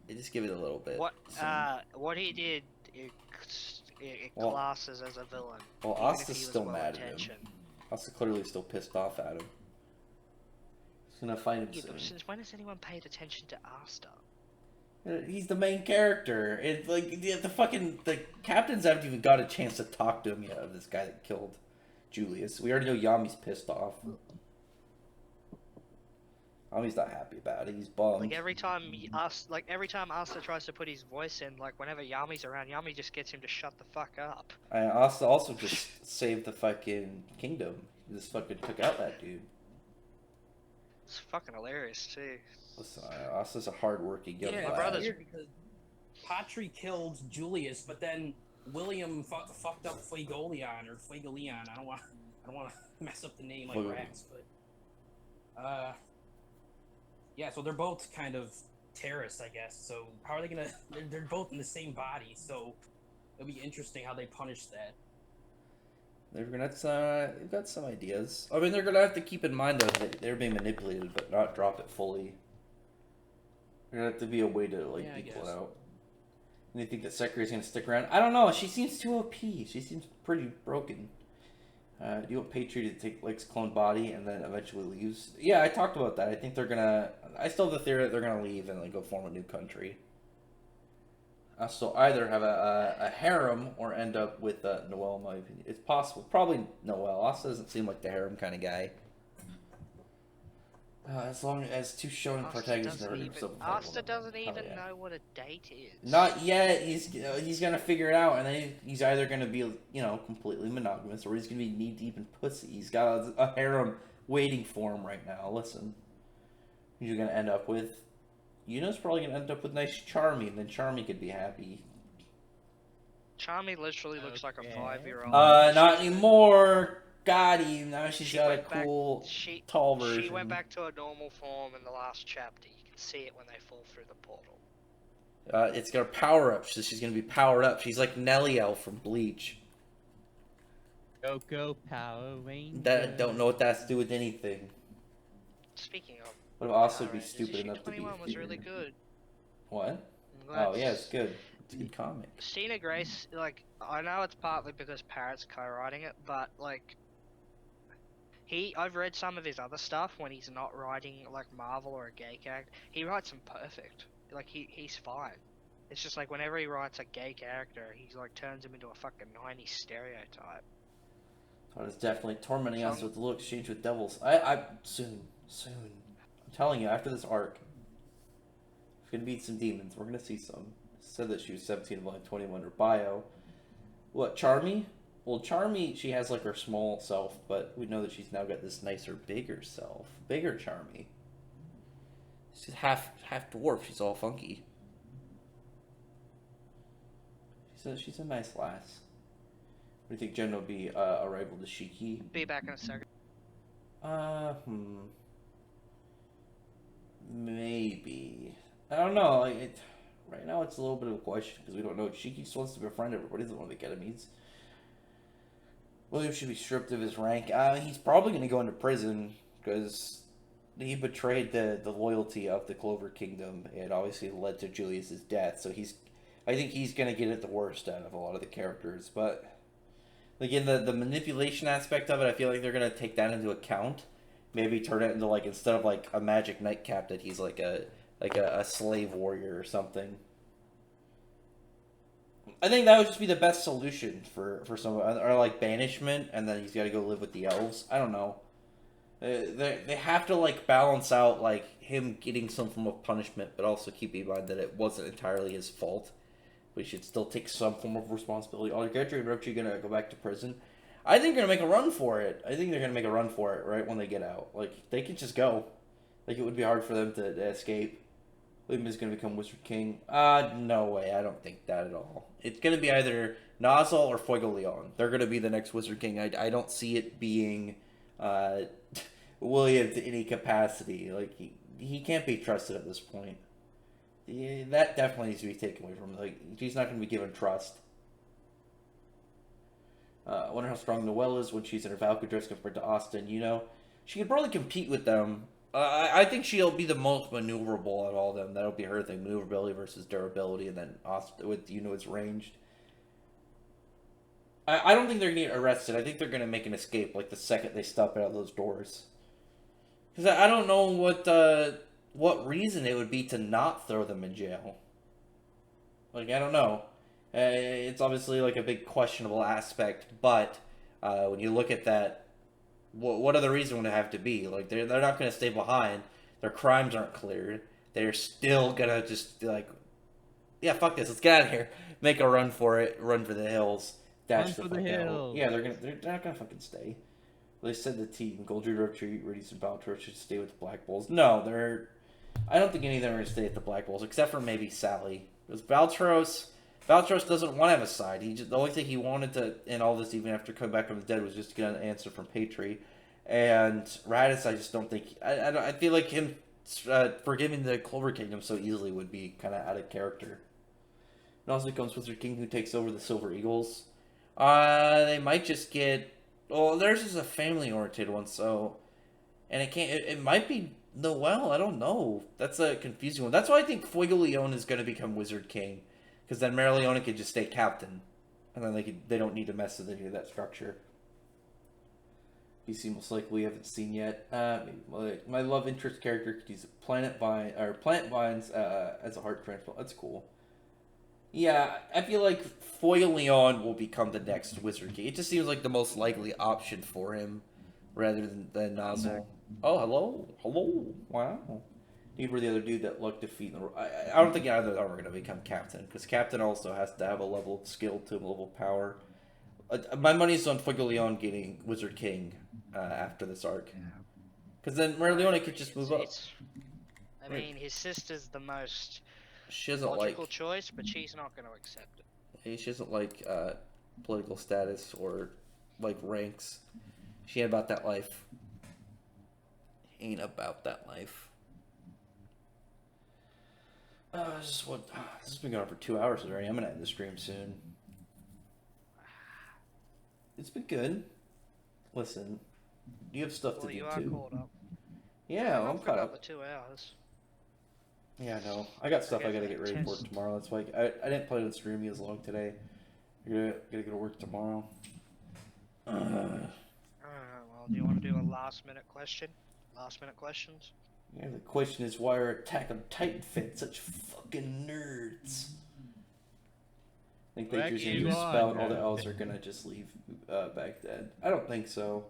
They just give it a little bit. What he did, it classes as a villain. Well, Asta's still mad at him. Asta clearly still pissed off at him. He's gonna find him soon. But since when has anyone paid attention to Asta? He's the main character. It's like the captains haven't even got a chance to talk to him yet. Of this guy that killed Julius. We already know Yami's pissed off. Yami's not happy about it. He's bummed. Like every time Asta tries to put his voice in, like whenever Yami's around, Yami just gets him to shut the fuck up. Asta also just saved the fucking kingdom. He just fucking took out that dude. It's fucking hilarious too. Listen, Asta's a hard-working young Yeah, lad. brother's weird because Patry killed Julius, but then William fucked up Fuegoleon or Fuegoleon. I don't want to mess up the name like Rax, but yeah. So they're both kind of terrorists, I guess. So how are they gonna? They're both in the same body, so it'll be interesting how they punish that. They've got some ideas. I mean, they're gonna have to keep in mind though that they're being manipulated, but not drop it fully. There's gonna have to be a way to like equal it out. And you think that Sekiri's gonna stick around? I don't know. She seems too OP. She seems pretty broken. Do you want Patriot to take Lake's clone body and then eventually leaves? Yeah, I talked about that. I think they're gonna. I still have the theory that they're gonna leave and like go form a new country. So either have a harem or end up with Noelle, in my opinion. It's possible. Probably Noelle. Asta doesn't seem like the harem kind of guy. As long as two shonen protagonists never do something. Asta doesn't even know what a date is. Not yet. He's gonna figure it out, and then he's either gonna be completely monogamous, or he's gonna be knee deep in pussy. He's got a harem waiting for him right now. Listen, who you're gonna end up with? Yuno's probably gonna end up with nice Charmy, and then Charmy could be happy. Charmy literally looks like a 5-year-old. Not anymore. Gotti, now she's got a cool, tall version. She went back to her normal form in the last chapter. You can see it when they fall through the portal. It's got a power up, so she's gonna be powered up. She's like Nelliel from Bleach. Go Power Rangers. That don't know what that's to do with anything. Speaking of, would also be stupid enough to be. 21 was really good. What? Oh yeah, it's good. It's a good comic. Stina Grace, like, I know it's partly because Parrot's co-writing it, but like, I've read some of his other stuff when he's not writing like Marvel or a gay character. He writes them perfect. Like he's fine. It's just like whenever he writes a gay character, he like turns him into a fucking 90s stereotype. Oh, it's definitely tormenting us with the little exchange with devils. I soon. I'm telling you, after this arc, we're gonna beat some demons. We're gonna see some. Said that she was 17 of like 21 in her bio. What, Charmy? Well, Charmy, she has like her small self, but we know that she's now got this nicer, bigger self. Bigger Charmy. She's half dwarf. She's all funky. She's a nice lass. What do you think Jen will be a rival to Shiki? Be back in a second. Maybe. I don't know. Right now it's a little bit of a question because we don't know. Shiki just wants to befriend everybody. He doesn't want to make enemies. William should be stripped of his rank. He's probably going to go into prison because he betrayed the loyalty of the Clover Kingdom. It obviously led to Julius's death. So I think he's going to get it the worst out of a lot of the characters. But again, the manipulation aspect of it, I feel like they're going to take that into account. Maybe turn it into like, instead of like a magic nightcap, that he's like a slave warrior or something. I think that would just be the best solution for someone, or like banishment, and then he's got to go live with the elves. I don't know. They have to like balance out like him getting some form of punishment, but also keep in mind that it wasn't entirely his fault. We should still take some form of responsibility. Are Gedry and Repchi gonna go back to prison? I think they're gonna make a run for it. Right when they get out. Like they could just go. Like it would be hard for them to escape. William is going to become Wizard King. No way. I don't think that at all. It's going to be either Nozzle or Fuegoleon. They're going to be the next Wizard King. I don't see it being William to any capacity. Like, he can't be trusted at this point. That definitely needs to be taken away from him. Like, he's not going to be given trust. I wonder how strong Noelle is when she's in her Valkyrie dress compared to Austin. She could probably compete with them. I think she'll be the most maneuverable out of all of them. That'll be her thing. Maneuverability versus durability, and then with it's ranged. I don't think they're going to get arrested. I think they're going to make an escape like the second they step out of those doors. Because I don't know what reason it would be to not throw them in jail. Like, I don't know. It's obviously like a big questionable aspect, but when you look at that, what other reason would it have to be? Like, they're not going to stay behind. Their crimes aren't cleared. They're still going to just be like, yeah, fuck this, let's get out of here. Make a run for it, run for the hills, dash the fuck out. Yeah, they're not going to fucking stay. They said the team, Goldry, Retreat, Radius, and Baltros should stay with the Black Bulls. No, I don't think any of them are going to stay at the Black Bulls, except for maybe Sally. Because Baltros, Valtros doesn't want to have a side. The only thing he wanted to in all this, even after coming back from the dead, was just to get an answer from Patri. And Raditz, I just don't think. I feel like him forgiving the Clover Kingdom so easily would be kind of out of character. It also becomes Wizard King who takes over the Silver Eagles. They might just get. Well, theirs is a family-oriented one, so, and it can't. It might be Noel. I don't know. That's a confusing one. That's why I think Fuegoleon is going to become Wizard King, because then Marileona could just stay captain, and then they don't need to mess with any of that structure. PC most likely we haven't seen yet. Maybe my love interest character could use plant vines as a heart transplant. That's cool. Yeah, I feel like Fuegoleon will become the next Wizard King. It just seems like the most likely option for him, rather than Nozzle. Oh, hello, wow. He were the other dude that luck defeat. I don't think either of them are going to become captain, because captain also has to have a level of skill to a level of power. My money's on Fuegoleon getting Wizard King after this arc, because then Marileona could just move up. I mean, his sister's the most She doesn't logical like choice, but she's not going to accept it. she doesn't like political status or like ranks. She ain't about that life. Ain't about that life. This has been going on for 2 hours already. I'm gonna end the stream soon. It's been good. Listen, you have stuff to do You are too. caught up. Yeah, I'm caught up. The 2 hours. Yeah, I know. I got stuff I Okay, gotta get ready for test. tomorrow. That's why I didn't plan on streaming as long today. I gotta go to work tomorrow. Well, do you want to do a last minute question? Last minute questions? Yeah, the question is, why are Attack on Titan fans such fucking nerds? I think they're just gonna do a spell and all the elves are gonna just leave Baghdad. I don't think so.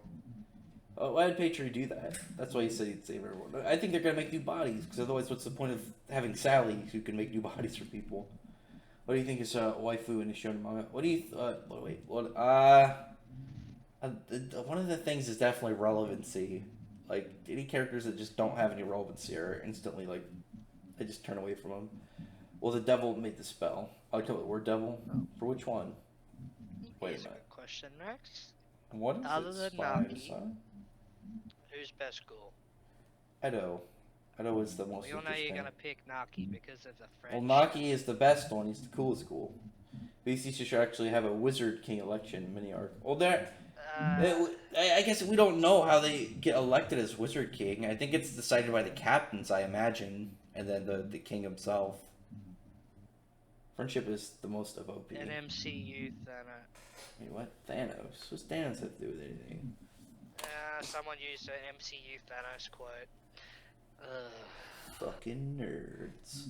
Oh, why did Patri do that? That's why he said he'd save everyone. I think they're gonna make new bodies, because otherwise what's the point of having Sally, who can make new bodies for people? What do you think is waifu in the shonen manga? What do you, one of the things is definitely relevancy. Like, any characters that just don't have any relevancy are instantly, like, I just turn away from them. Well, the devil made the spell. I like the word devil. For which one? Wait a Here's a minute. good question next. What is Other it? than Spies, Naki. huh? Who's best ghoul? Edo. Edo is the most We all know interesting. you're gonna pick Naki because of the Well, French. Naki is the best one. He's the coolest ghoul. BC should actually have a Wizard King election mini arc. Well, I guess we don't know how they get elected as Wizard King. I think it's decided by the captains, I imagine, and then the king himself. Friendship is the most of OP. An MCU Thanos. Wait, what? Thanos? What's Thanos have to do with anything? Someone used an MCU Thanos quote. Fucking nerds.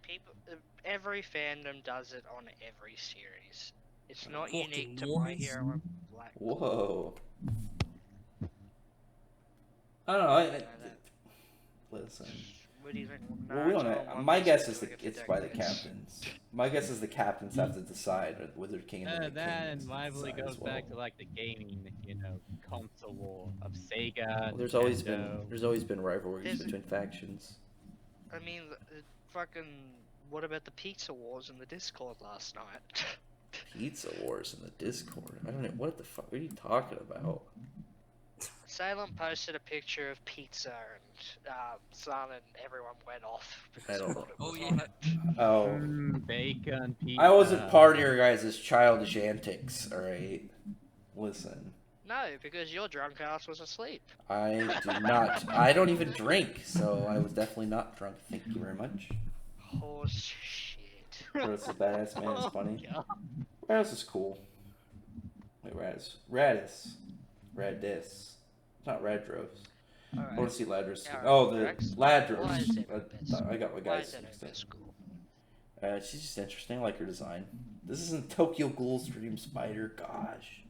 People, every fandom does it on every series. It's not Fucking unique to My morons. Hero and Black. Whoa. I don't know. Listen. What do you think? Well, we don't know. My guess is it's by the captains. My guess is the captains have to decide with Wizard King and the That Kings and rivalry decide goes as well. back to like the gaming, console war of Sega. Well, there's Nintendo. always been rivalries There's- between factions. I mean, fucking. What about the pizza wars in the Discord last night? Pizza wars in the Discord. I don't know what the fuck are you talking about. Salem posted a picture of pizza and Sun, and everyone went off because I of don't what it know. was Oh, on yeah. it. Oh, Bacon, pizza. I wasn't part of your guys' childish antics. All right, listen. No, because your drunk ass was asleep. I do not. I don't even drink, so I was definitely not drunk. Thank you very much. Horse shit. Rose the badass man is funny. God. Radis is cool. Wait, Radis. It's not Radros. I Alright. want to see Ladros. Alright, Oh, the Rex. Ladros. Why is it her best? I got my Why guys. is that mixed her up. best school? She's just interesting. I like her design. This isn't Tokyo Ghoul Stream Spider. Gosh.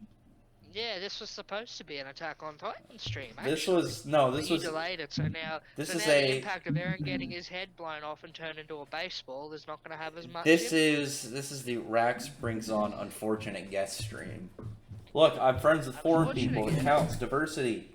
Yeah, this was supposed to be an Attack on Titan stream. This actually. was no. But This you was delayed it, so now this so is now a- the impact of Aaron getting his head blown off and turned into a baseball is not going to have as much. This impact. is the Rax brings on unfortunate guest stream. Look, I'm friends with foreign people. It counts. Diversity.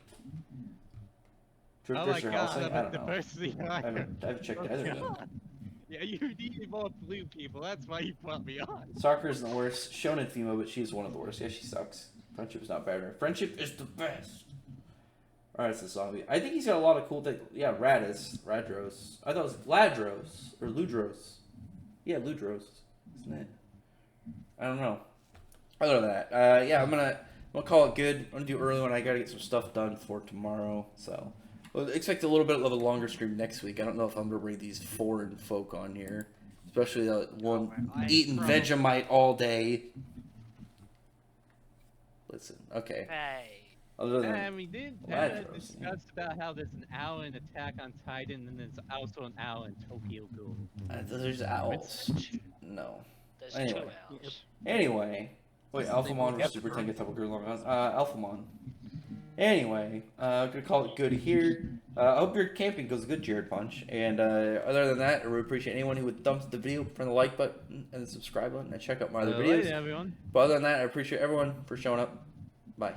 Oh my Drifters or god, Helsing? I I'm a don't know. diversity. I haven't checked either of them. Yeah, you needed more blue people. That's why you brought me on. Sakura isn't the worst. Shonen female, but she's one of the worst. Yeah, she sucks. Friendship is not better. Friendship is the best. Alright, it's a zombie. I think he's got a lot of cool things. Yeah, Radros. I thought it was Ladros. Or Ludros. Yeah, Ludros. Isn't it? I don't know. Other than that, yeah, I'm gonna call it good. I'm gonna do early one. I gotta get some stuff done for tomorrow. So, well, expect a little bit of a longer stream next week. I don't know if I'm gonna bring these foreign folk on here. Especially that one eating Vegemite all day. Listen, okay. Hey. Other than And we did Ladros, discuss about how there's an owl in Attack on Titan, and there's also an owl in Tokyo Ghoul. there's owls. No. There's Anyway. 2 owls. Anyway. Wait, Alphamon or Super Tank Double Girl Alphamon. Anyway, gonna call it good here. I hope your camping goes good, Jared Punch. And other than that, I would appreciate anyone who would thumb the video from the like button and the subscribe button and check out my other videos. Later, everyone. But other than that, I appreciate everyone for showing up. Bye.